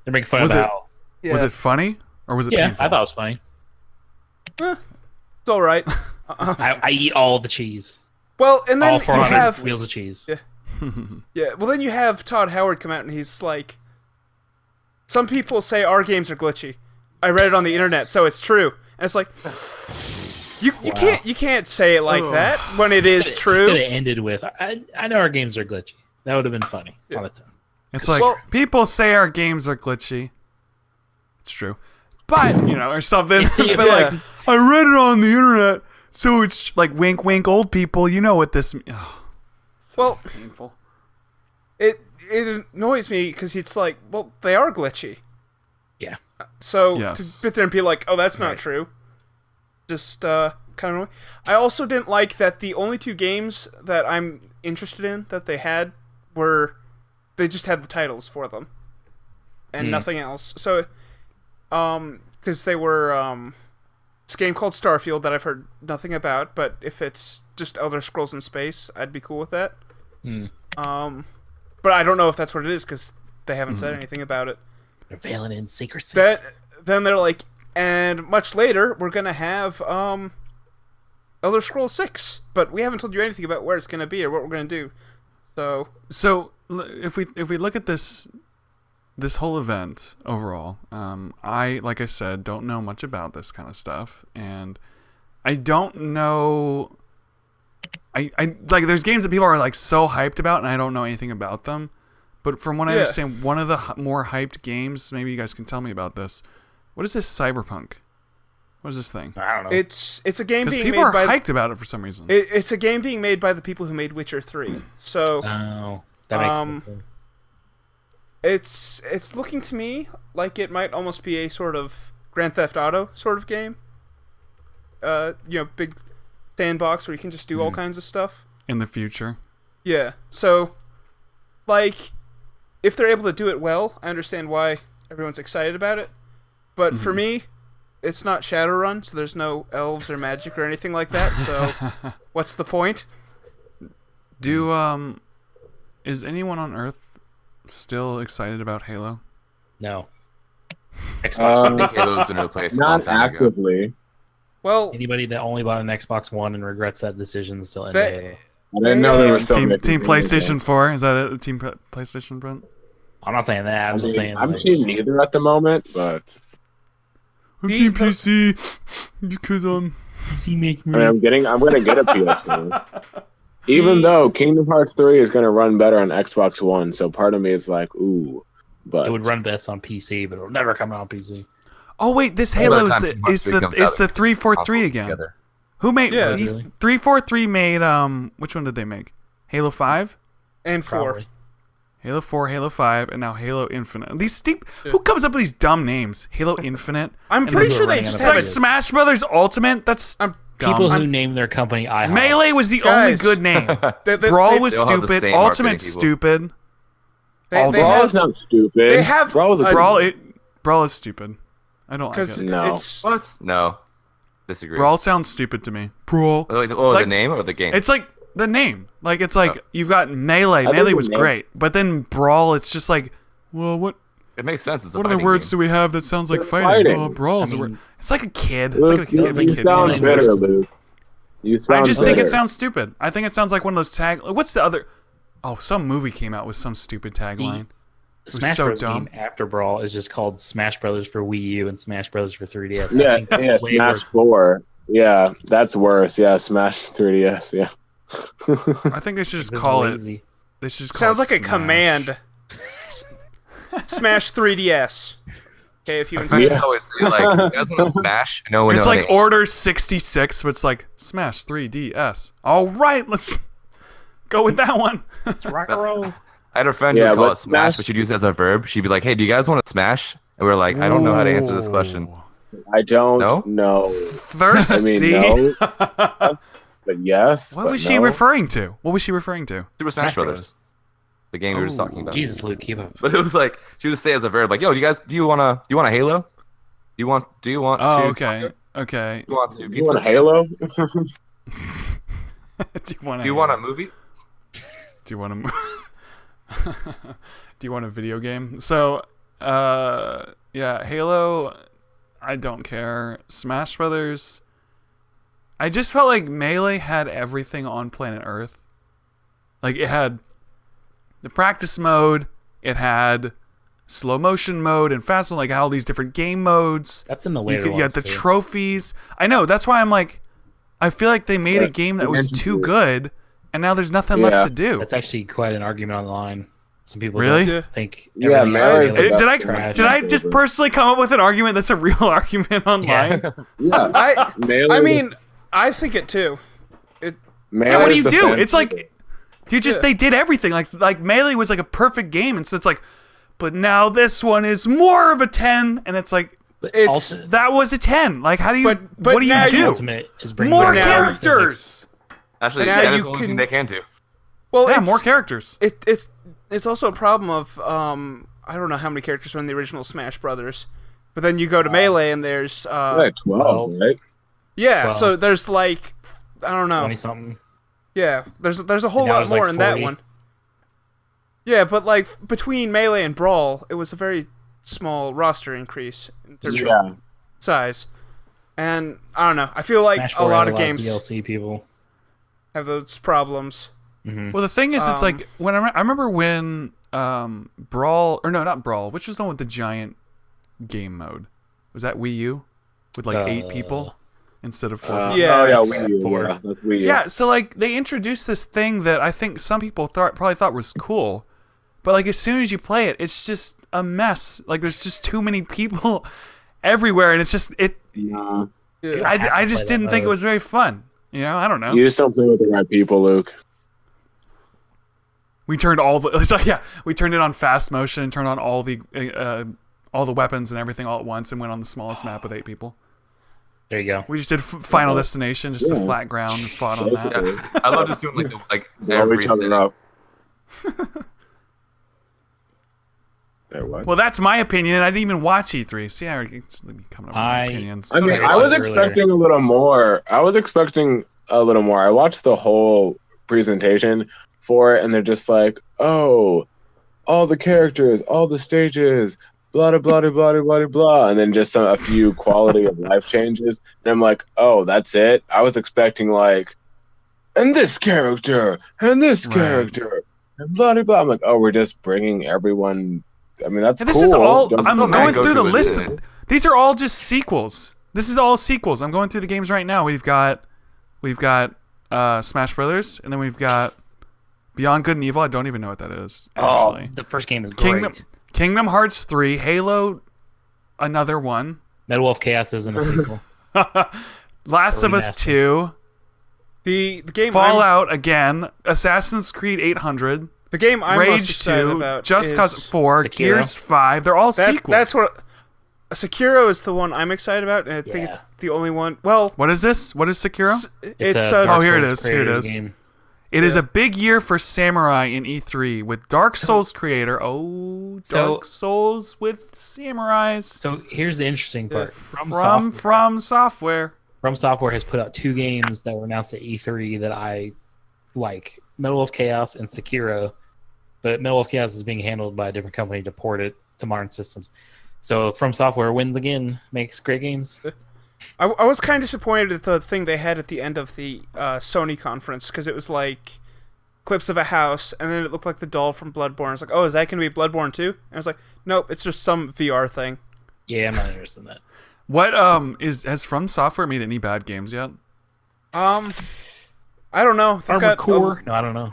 They're making fun of how. Yeah. Was it funny or was it painful? I thought it was funny. It's all right. I eat all the cheese. Well, and then all 400 you have wheels of cheese. Yeah. Yeah. Well, then you have Todd Howard come out and he's like, some people say our games are glitchy. I read it on the internet, so it's true. And it's like, you can't say it like that when it is true. Could have ended with, I know our games are glitchy. That would have been funny on its own. It's like, people say our games are glitchy. It's true. But, or something. It's- But yeah. like, I read it on the internet, so it's like wink, wink, old people. You know what this means. Oh, Well, painful. it annoys me because it's like, well, they are glitchy. Yeah. So Yes. to sit there and be like, oh, that's not Right. true. Just kind of annoying. I also didn't like that the only 2 games that I'm interested in that they had were they just had the titles for them and nothing else. So because they were this game called Starfield that I've heard nothing about, but if it's just Elder Scrolls in space, I'd be cool with that. But I don't know if that's what it is because they haven't said anything about it. They're veiling in secrets. Then they're like, and much later we're gonna have Elder Scrolls 6, but we haven't told you anything about where it's gonna be or what we're gonna do. So if we look at this whole event overall, I, like I said, don't know much about this kind of stuff, and I don't know. I like there's games that people are like so hyped about, and I don't know anything about them. But from what I understand, one of the more hyped games, maybe you guys can tell me about this. What is this Cyberpunk? What is this thing? I don't know. it's a game Because being people made are by hyped about it for some reason. it's a game being made by the people who made Witcher 3. So Oh, that makes sense. it's looking to me like it might almost be a sort of Grand Theft Auto sort of game. Big sandbox where you can just do all kinds of stuff. In the future. Yeah. So, like, if they're able to do it well, I understand why everyone's excited about it. But for me, it's not Shadowrun, so there's no elves or magic or anything like that. So, what's the point? Is anyone on Earth still excited about Halo? No. Xbox. I think Halo's been replaced a long Not time ago. actively. Well, Anybody that only bought an Xbox One and regrets that decision is still in That- Halo. I didn't know they were still Team making PlayStation games. 4. Is that it? Team PlayStation, Brent? I'm not saying that. I'm just saying. I'm like, team neither at the moment, but I'm The- Team PC because I'm gonna get a PS4. Even though Kingdom Hearts 3 is gonna run better on Xbox One, so part of me is like, ooh, but it would run best on PC, but it'll never come out on PC. Oh wait, this By the Halo time Kingdom Hearts 3 comes out, the 343 consoles again. together. Who made Yeah. Really? 343 made which one did they make? Halo 5? and 4. Probably. Halo 4, Halo 5, and now Halo Infinite. These who comes up with these dumb names? Halo Infinite. I'm And pretty then sure they running just out of It's have like a ideas. Smash Brothers Ultimate. That's dumb. People who name their company IHOP. Melee was the Guys. only good name. They- Brawl was They all have the stupid. same Ultimate's marketing people. stupid. they Brawl's have not stupid. they have Brawl's a a- Brawl is stupid. I don't like because it. No. it's What? No. Disagree. Brawl sounds stupid to me. Brawl. Like, the like- name or the game? It's like the name. Like it's like you've got Melee. think Melee the was name- great, but then Brawl. It's just like, well, what? It makes sense. It's a What other fighting words game. do we have that sounds like They're fighting? fighting. Oh, Brawl's I a word. mean- It's like a kid. It's Luke, like a kid. you sound game. bitter, Luke. You sound I just think bitter. it sounds stupid. I think it sounds like one of those tag. What's the other? Oh, some movie came out with some stupid tagline. The was Smash so Bros. dumb. game after Brawl is just called Smash Brothers for Wii U and Smash Brothers for 3DS. I Yeah, think that's yeah, way Smash worse. 4. Yeah, that's worse. Yeah, Smash 3DS. Yeah. I think they should just This is call it. lazy. They should just call sounds it like a Smash. command. Smash 3DS. Okay, if you My insist. friends always say, like, you guys want to smash? No one It's knows. like Order 66, but it's like Smash 3DS. All right, let's go with that one. It's rock and roll. I had a friend Yeah, who would call but it smash, Smash- but she'd use it as a verb. She'd be like, hey, do you guys want to smash? And we're like, I don't know how to answer this question. I don't No? know. Thirsty. I mean, no. But yes. What but was she no. referring to? What was she referring to? Super Smash Brothers. The game we were just talking about. Jesus, Luke, keep up. But it was like, she would just say as a verb, like, yo, do you want a Halo? Do you want Oh, to? okay. Okay. Do you want to You pizza? want a Halo? Do you want Do you want a movie? Do you want a Do you want a video game? So, yeah, Halo, I don't care. Smash Brothers, I just felt like Melee had everything on planet Earth. Like, it had the practice mode, it had slow motion mode and fast mode, like all these different game modes. That's in the You later had ones, the too. trophies. I know, that's why I'm like, I feel like they made a game that was too good, and now there's nothing left Yeah. to do. That's actually quite an argument online. Some people Really? don't think. Yeah, everything Melee is about the Melee best. trash. Did I just personally come up with an argument that's a real argument online? Yeah, Melee I is- mean, I think it too. Melee And what do is you the do? fan It's like, favorite. they did everything. Like Melee was like a perfect game, and so it's like, but now this one is more of a 10, and it's like, But It's- also, that was a 10. Like, how do you? But what do now you do? Ultimate is bringing More back physics. characters. Actually, Now that is you the only can- thing they can do. Well, Yeah, it's, more characters. It's also a problem of I don't know how many characters were in the original Smash Brothers, but then you go to Melee and there's Like 12, right? yeah, 12. so there's like I don't know, 20 something. yeah, there's a whole And now lot there's, more like, in that 40. one. Yeah, but like between Melee and Brawl, it was a very small roster increase in terms of Yeah. size, and I don't know. I feel like Smash a 4 lot had of games DLC people. have those problems. Well, the thing is, it's like when I remember when Brawl, or no, not Brawl. Which was the one with the giant game mode? Was that Wii U with like 8 people instead of 4? Yeah, oh yeah, it's Wii U. 4. Yeah, that's Wii U. Yeah, so like they introduced this thing that I think some people probably thought was cool, but like as soon as you play it, it's just a mess. Like there's just too many people everywhere, and it's just it. Yeah. Yeah. I just play that didn't think it mode. was very fun. You know, I don't know. You just don't play with the right people, Luke. We turned all the it's like, we turned it on fast motion and turned on all the weapons and everything all at once and went on the smallest map with 8 people. There you go. We just did Final Destination, just a flat ground and fought on that. Yeah. I love just doing like Blow every each other city. up. There, what? Well, that's my opinion, and I didn't even watch E3. See, I already coming up with my opinions. I mean, Okay, I was so expecting a little more. I watched the whole presentation for it, and they're just like, oh, all the characters, all the stages, blah, blah, blah, blah, blah, blah, blah, and then just a few quality of life changes. And I'm like, oh, that's it? I was expecting, like, and this character, and this Right. character, and blah, blah, blah. I'm like, oh, we're just bringing everyone. I mean, that's And this cool. is all. Don't- I'm still going go through the through it, list. isn't it? These are all just sequels. This is all sequels. I'm going through the games right now. We've got Smash Brothers, and then we've got Beyond Good and Evil. I don't even know what that is actually. The first game is great. Kingdom Hearts 3, Halo, another one. Metal Wolf Chaos isn't a sequel. Last of Us Remaster. 2, The game Fallout again, Assassin's Creed 800, the game I'm most Rage excited 2, about Just is, Cause 4, Sekiro. Gears 5. They're all sequels. That's what Sekiro is the one I'm excited about, and I think it's the only one. Well, What is this? What is Sekiro? it's a a Dark Oh, here it Souls is, here it creators is. game. It is a big year for Samurai in E3 with Dark Souls creator. Oh, So- Dark Souls with Samurais. So here's the interesting part. From Software. From Software has put out 2 games that were announced at E3 that I like: Metal Wolf Chaos and Sekiro. But Metal Wolf Chaos is being handled by a different company to port it to modern systems. So From Software wins again, makes great games. I was kind of disappointed at the thing they had at the end of the Sony conference, because it was like clips of a house, and then it looked like the doll from Bloodborne. It's like, oh, is that going to be Bloodborne too? And I was like, nope, it's just some VR thing. Yeah, I'm not interested in that. What has From Software made any bad games yet? I don't know. Armored Core? No, I don't know.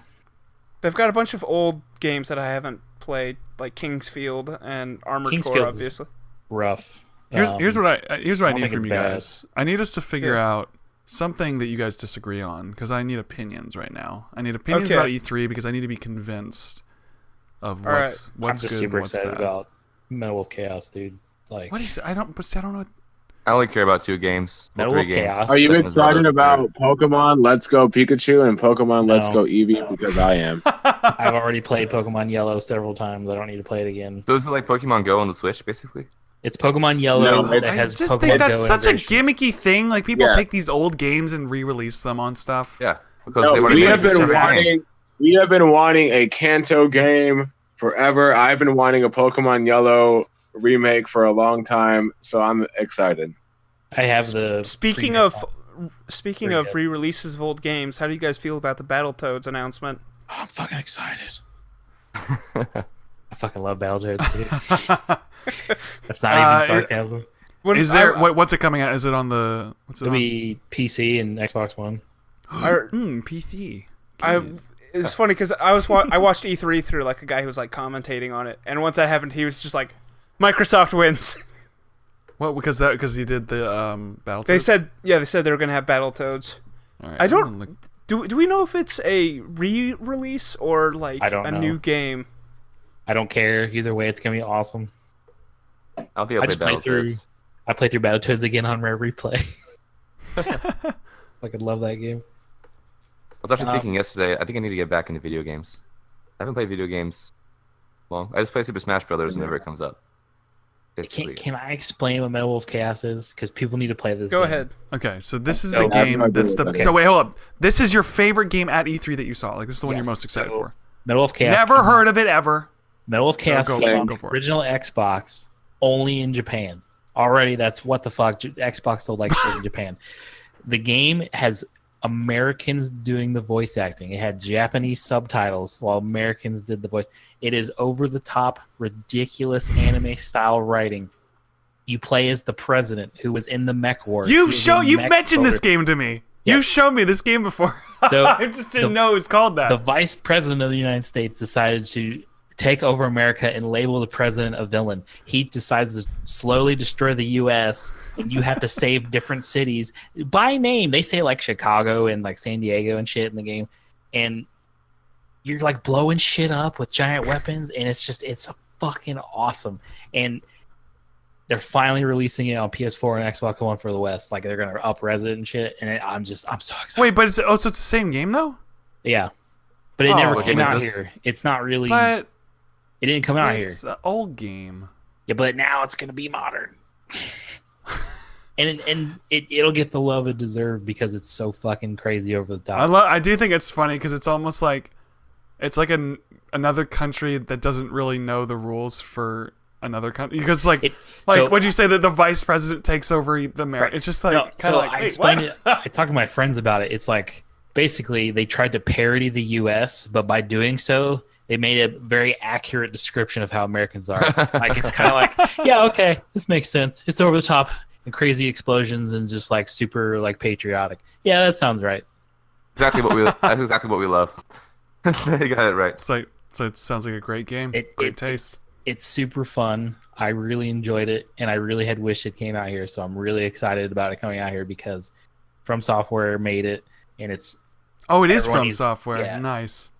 They've got a bunch of old games that I haven't played, like Kingsfield and Armored Core, Kingsfield's- obviously. Rough. Here's what I I need don't think from it's you bad. guys. I need us to figure Yeah. out something that you guys disagree on, because I need opinions right now. I need opinions Okay. about E3 because I need to be convinced of All right. what's I'm just good super and what's excited bad. about Metal Wolf Chaos, dude. Like, What is it? I don't know. I only care about 2 games. Metal 3 Wolf games. Chaos. Are you Legend of excited Zelda's about Pokemon Let's Go Pikachu and Pokemon Let's No. Go Eevee? Because I am. I've already played Pokemon Yellow several times. I don't need to play it again. Those are like Pokemon Go on the Switch, basically. It's Pokemon Yellow No, that I has just Pokemon think that's Go such a integrations. gimmicky thing. Like people Yes. take these old games and re-release them on stuff. Yeah, because No, they've we already have made been such a big wanting- game. We have been wanting a Kanto game forever. I've been wanting a Pokemon Yellow remake for a long time, so I'm excited. I have the. Speaking previous of one. speaking Very of good. re-releases of old games, how do you guys feel about the Battletoads announcement? Oh, I'm fucking excited. I fucking love Battletoads, dude. That's not even sarcasm. When Is there what's it coming out? Is it on the what's it It'll on? be PC and Xbox One. I, PC. I It's funny because I watched E3 through like a guy who was like commentating on it, and once that happened, he was just like, Microsoft wins. Well, because you did the Battletoads? They said they were gonna have Battletoads. All right, I don't. Do we know if it's a re-release or like a new game? I don't care. Either way, it's gonna be awesome. I don't think I'll play Battletoads. I played through Battletoads again on Rare Replay. I could love that game. I was actually thinking yesterday, I think I need to get back into video games. I haven't played video games long. I just play Super Smash Brothers whenever it comes up. Can I explain what Metal Wolf Chaos is? Because people need to play this Go game. ahead. Okay, so this is the game that's the... Okay. So wait, hold up. This is your favorite game at E3 that you saw. Like, this is the one you're Yes, most excited for. Metal Wolf Chaos. Never heard of it, ever. Metal Wolf Chaos Go came on for the it. original Xbox, only in Japan. Already, that's what the fuck. Xbox sold like shit in Japan. The game has Americans doing the voice acting. It had Japanese subtitles while Americans did the voice. It is over-the-top, ridiculous anime-style writing. You play as the president who was in the mech wars. You've mentioned this game to me. Yes. You've shown me this game before. So I just didn't know it was called that. The vice president of the United States decided to take over America and label the president a villain. He decides to slowly destroy the U.S., and you have to save different cities by name. They say like Chicago and like San Diego and shit in the game, and you're like blowing shit up with giant weapons, and it's fucking awesome. And they're finally releasing it on PS4 and Xbox One for the West. Like they're gonna up-res it and shit, and I'm so excited. Wait, but so it's the same game though? Yeah, but it never what came game is out this? here. It's not really. But It didn't come out here. it's an old game. Yeah, but now it's gonna be modern, and it'll get the love it deserved because it's so fucking crazy over the top. I do think it's funny because it's almost like it's like another country that doesn't really know the rules for another country because what'd you say that the vice president takes over the mayor? Right. It's just like No, so like, I wait, explained what? it. I talked to my friends about it. It's like basically they tried to parody the U.S., but by doing so, they made a very accurate description of how Americans are. Like it's kind of like, yeah, okay, this makes sense. It's over the top and crazy explosions and just like super like patriotic. Yeah, that sounds right. That's exactly what we love. You got it right. So it sounds like a great game. Great taste. It's super fun. I really enjoyed it, and I really had wished it came out here. So I'm really excited about it coming out here because From Software made it, and it's it is From Software. Yeah. Nice.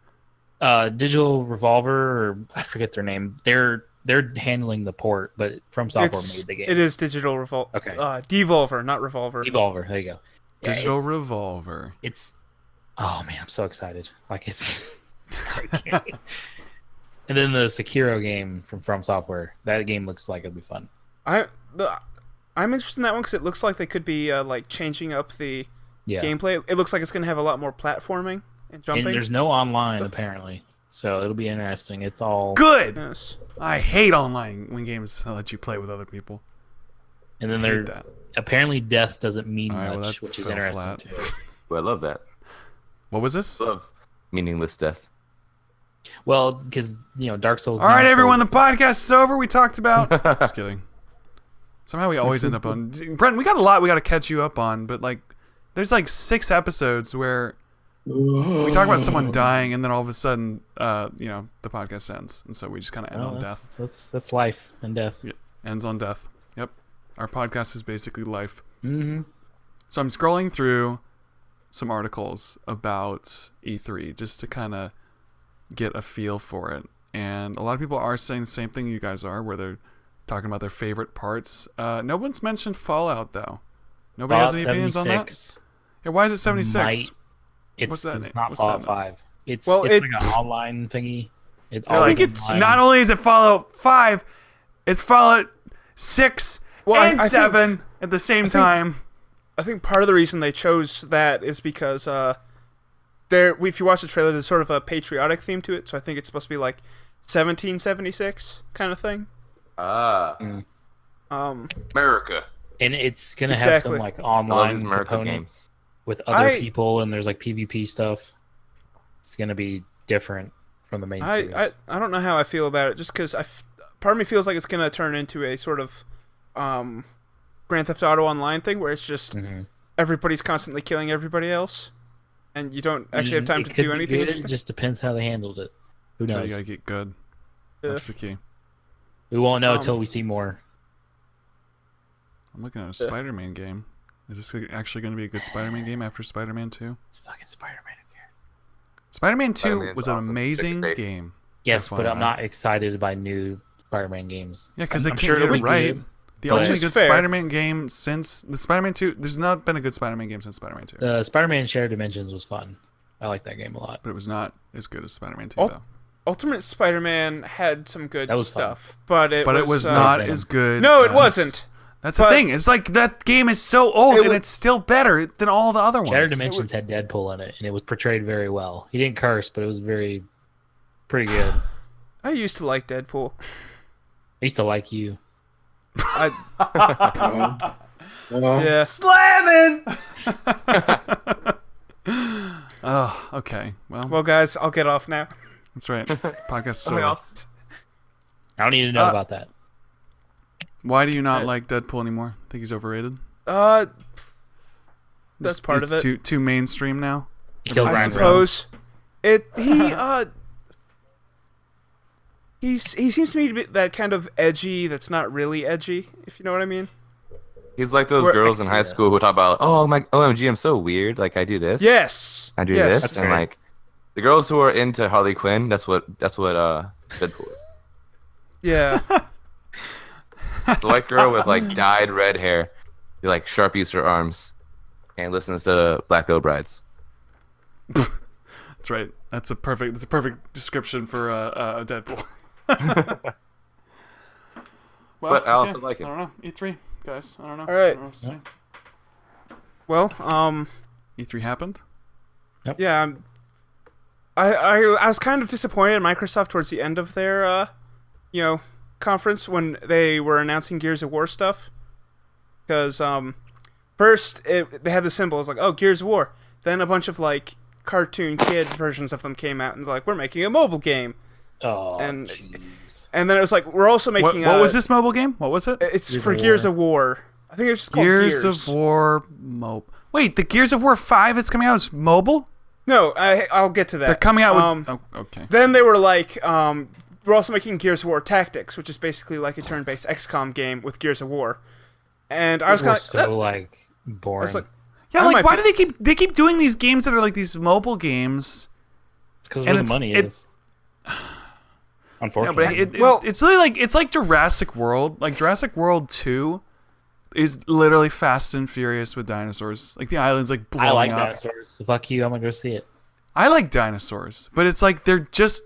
Digital Revolver, or I forget their name. They're handling the port, but From Software made the game. It is Digital Revolver. Okay. Devolver, not Revolver. Devolver. There you go. Yeah, Digital Revolver. It's oh man, I'm so excited. Like it's a great game. And then the Sekiro game from Software. That game looks like it'll be fun. I'm interested in that one because it looks like they could be like changing up the gameplay. It looks like it's going to have a lot more platforming and jumping. And there's no online apparently, so it'll be interesting. It's all Good. Yes. I hate online when games let you play with other people. And then I hate there that. apparently death doesn't mean All right, well, much, that which is fell interesting flat. too. Well, I love that. What was this? Love meaningless death. Well, because Dark Souls. All right, Demon everyone, the Souls- podcast is over. We talked about. Just kidding. Somehow we always end up on Brent. We got a lot we got to catch you up on, but like, there's like 6 episodes where we talk about someone dying, and then all of a sudden, the podcast ends, and so we just kind of end on death. That's life and death. Yeah, ends on death. Yep, our podcast is basically life. Mm-hmm. So I'm scrolling through some articles about E3 just to kind of get a feel for it, and a lot of people are saying the same thing you guys are, where they're talking about their favorite parts. No one's mentioned Fallout though. Nobody has any opinions on that. Yeah, why is it 76? It's that? not What's Fallout that? 5. It's Well, like an online thingy. I think it's not only is it Fallout 5, it's Fallout 6 and I think- 7 at the same time. I think part of the reason they chose that is because if you watch the trailer, there's sort of a patriotic theme to it. So I think it's supposed to be like 1776 kind of thing. America. And it's gonna have some Exactly. like I love online these America component games. with other I- people, and there's like PvP stuff. It's gonna be different from the main series. I don't know how I feel about it, just because part of me feels like it's gonna turn into a sort of Grand Theft Auto Online thing where it's just Mhm. everybody's constantly killing everybody else. and you don't actually have time to do anything Good. interesting. It just depends how they handled it. Who So knows? you gotta get good. That's the key. We won't know until we see more. I'm looking at a Spider-Man game. Is this actually going to be a good Spider-Man game after Spider-Man 2? It's fucking Spider-Man again. Spider-Man 2 Spider-Man's was an awesome. amazing Big face. game. Yes, but FYI. I'm not excited by new Spider-Man games. Yeah, because they I'm can't sure get it'll it be right. good, The but- only Which good is fair. Spider-Man game since the Spider-Man 2, there's not been a good Spider-Man game since Spider-Man 2. The Spider-Man Shared Dimensions was fun. I like that game a lot. But it was not as good as Spider-Man 2, Oh, though. Ultimate Spider-Man had some good That was fun. stuff, but it was uh, not Venom. as good. No, it as- wasn't. That's But- the thing. It's like that game is so old It and was- it's still better than all the other ones. Shattered Dimensions had Deadpool in it, and it was portrayed very well. He didn't curse, but it was pretty good. I used to like Deadpool. I used to like you. Yeah. Slamming! Oh, okay. Well, guys, I'll get off now. That's right. Podcast is Somebody over. else? I don't need to know about that. Why do you not like Deadpool anymore? Think he's overrated? That's It's- part it's of it. Too mainstream now. He killed I Ryan suppose. He seems to me to be that kind of edgy that's not really edgy, if you know what I mean. He's like those Where- girls I in can high see that. school who talk about, oh my, OMG, I'm so weird. Like I do this. Yes. I do yes. this, That's and fair. like the girls who are into Harley Quinn, that's what Deadpool is. Yeah. The white girl with like dyed red hair, who like sharpies her arms, and listens to Black Veil Brides. That's right. That's a perfect description for Deadpool. Well, But I also like it. I don't know. E3, guys. I don't know. All right. I don't know what to say. Well, E3 happened. yeah. I was kind of disappointed in Microsoft towards the end of their conference when they were announcing Gears of War stuff. Because first they had the symbols like, oh, Gears of War. Then a bunch of like cartoon kid versions of them came out and they're like, we're making a mobile game. Oh, And- jeez. And then it was like, we're also making What was this mobile game? What was it? It's Gears for of Gears War. of War. I think it's just called Gears of War Wait, the Gears of War 5 that's coming out is mobile? No, I'll get to that. They're coming out with... oh, okay. Then they were like, we're also making Gears of War Tactics, which is basically like a turn-based XCOM game with Gears of War. And I was kind of so like boring. I was like, Yeah, I like might why be- do they keep doing these games that are like these mobile games? because and where the it's- money it- is. Yeah, Unfortunately, but Well- it's really like it's like Jurassic World. Like Jurassic World 2 is literally Fast and Furious with dinosaurs. Like the island's like blowing I like up. dinosaurs. So fuck you. I'm gonna go see it. I like dinosaurs, but it's like they're just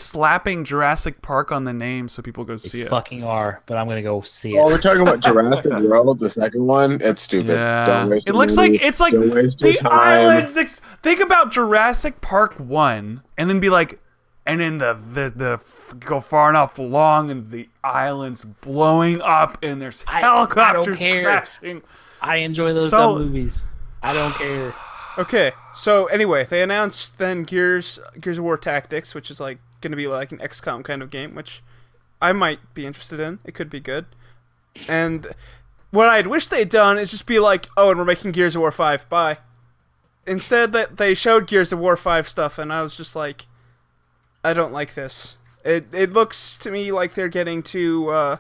slapping Jurassic Park on the name so people go They see it. fucking are, but I'm gonna go see Oh, it. we're talking about Jurassic World, the second one. It's stupid. Yeah, Don't waste it your looks money. like it's like Don't waste your the time. islands. Think about Jurassic Park 1, and then be like, and then the go far enough along, and the islands blowing up, and there's I helicopters don't care. crashing. I enjoy those So- dumb movies. I don't care. okay. So anyway, they announced then Gears of War Tactics, which is like going to be like an XCOM kind of game, which I might be interested in. It could be good. And what I'd wish they'd done is just be like, oh, and we're making Gears of War 5. Bye. Instead, that they showed Gears of War 5 stuff, and I was just like, I don't like this. It looks to me like they're getting too, I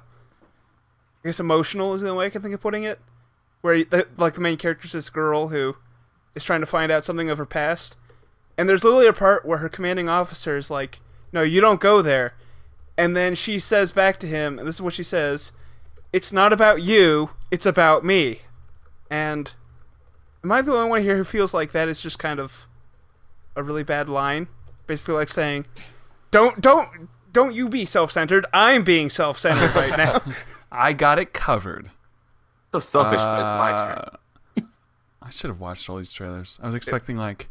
guess emotional is the way I can think of putting it. Where like the main character's this girl who is trying to find out something of her past. And there's literally a part where her commanding officer is like, no, you don't go there. And then she says back to him, and this is what she says, it's not about you, it's about me. And am I the only one here who feels like that is just kind of a really bad line? Basically like saying, don't you be self-centered, I'm being self-centered right now. I got it covered. So selfish, but it's my turn. I should have watched all these trailers. I was expecting like,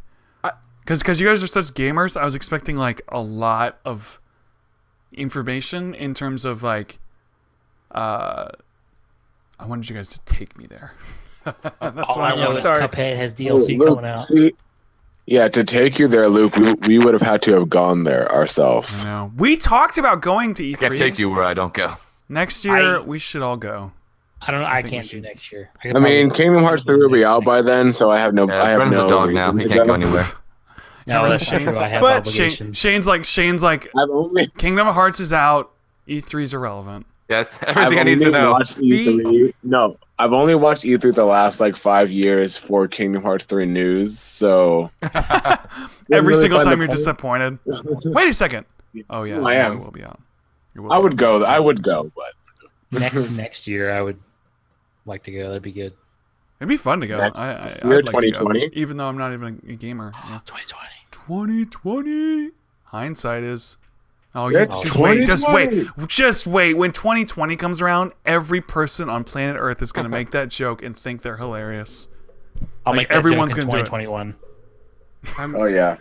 because you guys are such gamers, I was expecting like a lot of information in terms of like, I wanted you guys to take me there. That's All what I I know wanted. is Sorry. Cuphead has DLC Luke, coming out. Yeah, to take you there, Luke, we would have had to have gone there ourselves. No, we talked about going to E3 I can't take you where I don't go. next year. We should all go. I don't know. I think can't we do should- next year. I mean, Kingdom Hearts 3 will be out by then, so I have no. I have Brent's no a dog now. reason He to can't go go. anywhere. No, that's not true. I have But obligations. Shane's like I've only Kingdom Hearts is out. E3's irrelevant. Yes, I've everything I need to only know. watched E3. No, I've only watched E3 the last 5 years for Kingdom Hearts 3 news. So Every really single find time the you're point? disappointed. Wait a second. Oh yeah, I am. It will be out. I would go. I would go, but next year, I would like to go. That'd be good. It'd be fun to go. Next I'd year, like to go, 2020? even though I'm not even a gamer. Yeah. 2020. 2020. Hindsight is. Oh, Yeah, you just wait. 2020. Just wait. When 2020 comes around, every person on planet Earth is gonna make that joke and think they're hilarious. I'll Like, make that everyone's joke in gonna do it. 2021. oh yeah.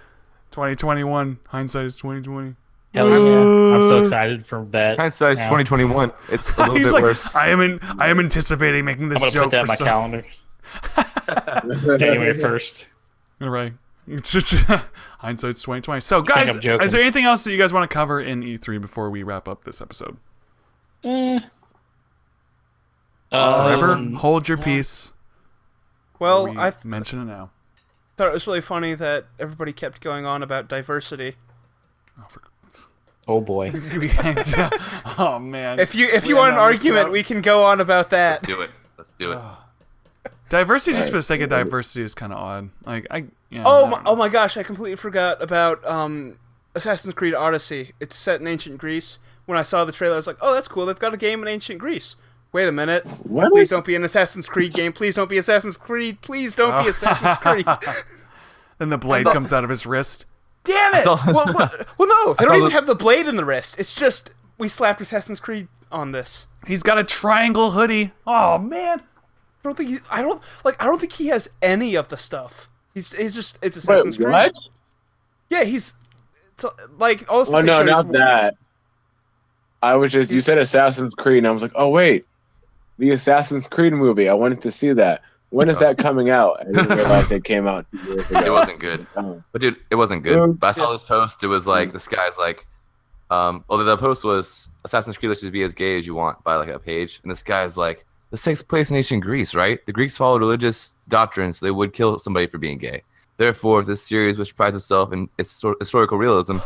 2021. Hindsight is 2020. Hell yeah! I'm so excited for that. Hindsight's now. 2021. It's a little He's bit like, worse. I am anticipating making I'm this gonna joke put that in for my so. calendar. January 1st. All right. Hindsight's 2020. So, guys, I'm joking. is there anything else that you guys want to cover in E3 before we wrap up this episode? Forever, hold your peace. Well, We I mention it now. thought it was really funny that everybody kept going on about diversity. Oh, for... Oh boy. oh man. If you We want an are not missing argument, out. we can go on about that. Let's do it. Let's do it. Diversity just for the sake of diversity is kind of odd. Like I. Yeah, Oh I my, don't know. oh my gosh, I completely forgot about Assassin's Creed Odyssey. It's set in ancient Greece. When I saw the trailer, I was like, "Oh, that's cool. They've got a game in ancient Greece." Wait a minute. What Please is? don't be an Assassin's Creed game. Please don't be Assassin's Creed. Please don't be Assassin's Creed. Then the blade thought- comes out of his wrist. Damn it! saw- Well, no, they saw don't even this- have the blade in the wrist. It's just we slapped Assassin's Creed on this. He's got a triangle hoodie. Oh man. I don't think he has any of the stuff. It's Assassin's Wait, Creed. what? Yeah, it's like all the stuff Oh they no, showed is- not that. I was just. You said Assassin's Creed, and I was like, oh wait, the Assassin's Creed movie. I wanted to see that. When is that coming out? I didn't realize it came out 2 years ago. It wasn't good. Oh. But dude, it wasn't good. But I saw this post. It was like this guy's like, although the post was Assassin's Creed lets you be as gay as you want by like a page, and this guy's like, this takes place in ancient Greece, right? The Greeks followed religious doctrines, so they would kill somebody for being gay. Therefore, this series, which prides itself in its historical realism,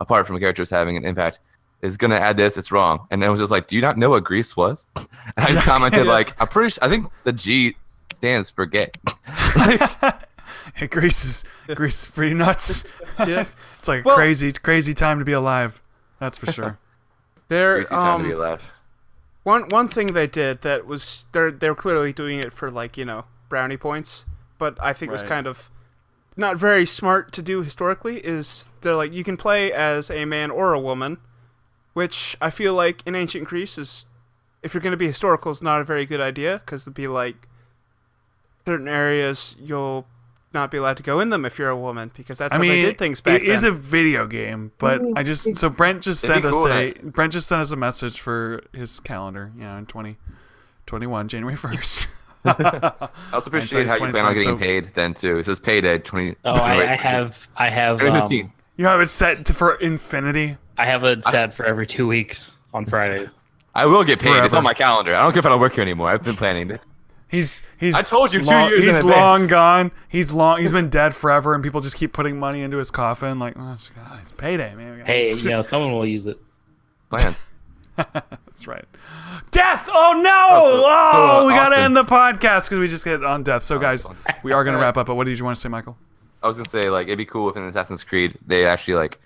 apart from the characters having an impact, is gonna add this. It's wrong. And I was just like, do you not know what Greece was? And I just commented like, I'm pretty sure. I think the G stands for gay. Yeah, Greece is pretty nuts. Yeah. It's like Well- crazy time to be alive. That's for sure. They're Crazy time to be alive. one thing they did that was they're clearly doing it for brownie points, but I think was Right. kind of not very smart to do historically. Is they're like you can play as a man or a woman, which I feel like in ancient Greece is, if you're going to be historical, is not a very good idea because it'd be like certain areas you'll not be allowed to go in them if you're a woman because that's how they did things back it then. is a video game, but I just so Brent just It'd sent be us cool, Brent just sent us a message for his calendar. In 2021, January 1st. I also appreciate how you plan on getting so- paid then too. It says payday 20. Oh, I have 2015. You have it set for infinity. I have it set for every 2 weeks on Fridays. I will get paid. It's Forever. on my calendar. I don't care if I don't work here anymore. I've been planning it. He's I told you 2 long, years in He's advance. long gone. He's been dead forever, and people just keep putting money into his coffin. Like, oh, it's payday, man. Hey, someone will use it. Plan. That's right. Death! Oh no! We gotta Austin. end the podcast because we just get on death. So guys, we are gonna wrap up. But what did you want to say, Michael? I was gonna say like it'd be cool if in Assassin's Creed they actually like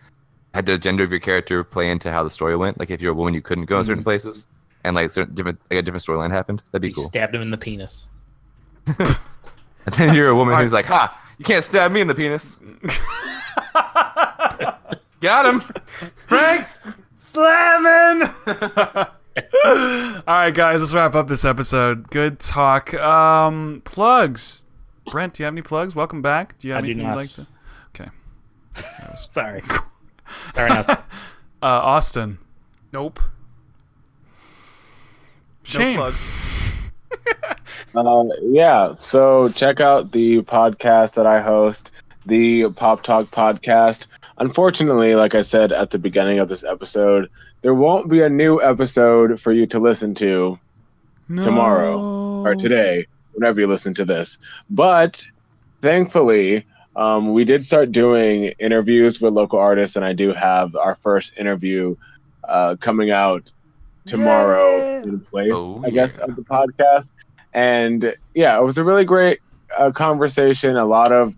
had the gender of your character play into how the story went. Like if you're a woman, you couldn't go in certain places, and like a different storyline happened. That'd be He cool. stabbed him in the penis. And then you're a woman who's like, "Ha! You can't stab me in the penis." Got him. Pranked. Slamming! All right, guys, let's wrap up this episode. Good talk. Plugs. Brent, do you have any plugs? Welcome back. Do you have I do anything not. you'd like to? Okay. Sorry. Sorry, not. Austin. Nope. Shayne. No plugs. Yeah, so check out the podcast that I host, the Pop Talk Podcast. Unfortunately, like I said at the beginning of this episode, there won't be a new episode for you to listen to tomorrow or today, whenever you listen to this. But thankfully, we did start doing interviews with local artists, and I do have our first interview coming out tomorrow in place, I guess, of the podcast. And yeah, it was a really great conversation. A lot of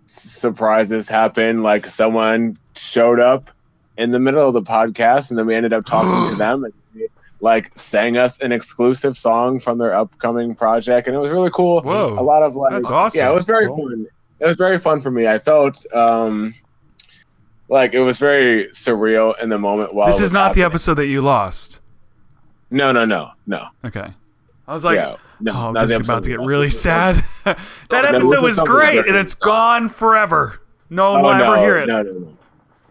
surprises happened. Like someone showed up in the middle of the podcast, and then we ended up talking to them, and they, like, sang us an exclusive song from their upcoming project, and it was really cool. Whoa, a lot of like, that's awesome. Yeah, it was very fun. It was very fun for me. I felt like it was very surreal in the moment. While this it was is not happening. the episode that you lost. No. Okay. I was like, Yeah, no, oh, not this the is about episode. to get really sad. That No, episode this was something great, very and it's special. gone forever. No one will ever hear it. No.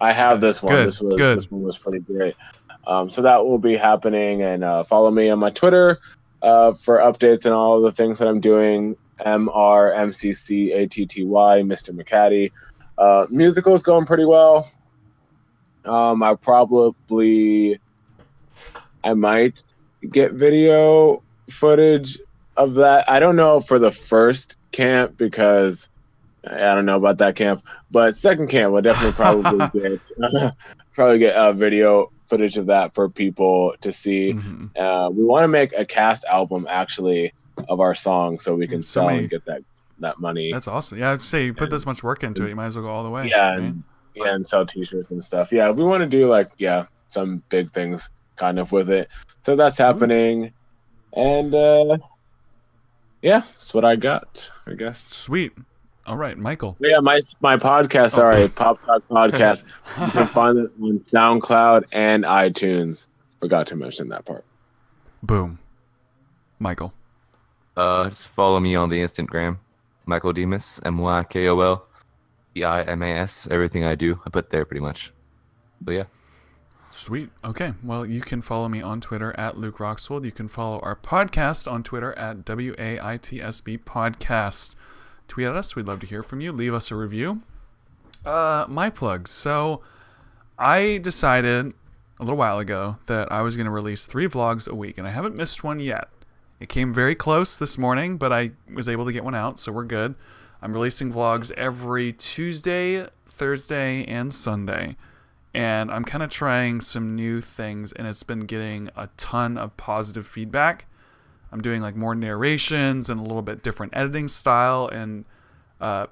I have this one. Good, This one was pretty great. So that will be happening, and follow me on my Twitter for updates and all the things that I'm doing. MRMCCATTY, Mr. McCaddy. Musical is going pretty well. I might get video footage of that. I don't know for the first camp because I don't know about that camp, but second camp we'll definitely probably get video footage of that for people to see. Mm-hmm. We want to make a cast album actually of our songs so we can sell and get that money. That's awesome. Yeah, I'd say you put this much work into it, you might as well go all the way. Yeah, right? and sell t-shirts and stuff. Yeah, we want to do like some big things kind of with it. So that's happening. And that's what I got, I guess. Sweet. All right, Michael. Yeah, my podcast, sorry, Pop Talk Podcast. You can find it on SoundCloud and iTunes. Forgot to mention that part. Boom. Michael. Just follow me on the Instagram, Michael Demas, MYKOL DIMAS. Everything I do, I put there pretty much. So yeah. Sweet. Okay. Well, you can follow me on Twitter at Luke Roxwold. You can follow our podcast on Twitter at WAITSB Podcast. Tweet at us. We'd love to hear from you. Leave us a review. My plugs. So I decided a little while ago that I was going to release 3 vlogs a week, and I haven't missed one yet. It came very close this morning, but I was able to get one out, so we're good. I'm releasing vlogs every Tuesday, Thursday, and Sunday. And I'm kind of trying some new things, and it's been getting a ton of positive feedback. I'm doing like more narrations and a little bit different editing style, and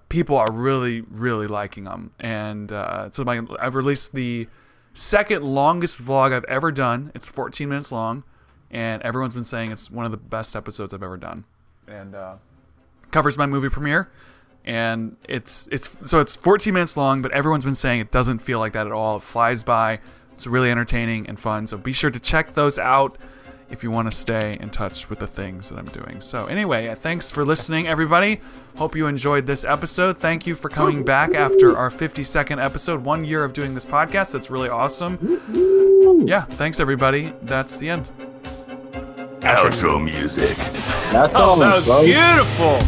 people are really, really liking them. And so I've released the second longest vlog I've ever done. It's 14 minutes long, and everyone's been saying it's one of the best episodes I've ever done. And covers my movie premiere. And it's 14 minutes long, but everyone's been saying it doesn't feel like that at all. It flies by. It's really entertaining and fun. So be sure to check those out if you want to stay in touch with the things that I'm doing. So anyway, thanks for listening, everybody. Hope you enjoyed this episode. Thank you for coming back after our 52nd episode. 1 year of doing this podcast. That's really awesome. Yeah, thanks, everybody. That's the end. Outro music. That's all. That was beautiful.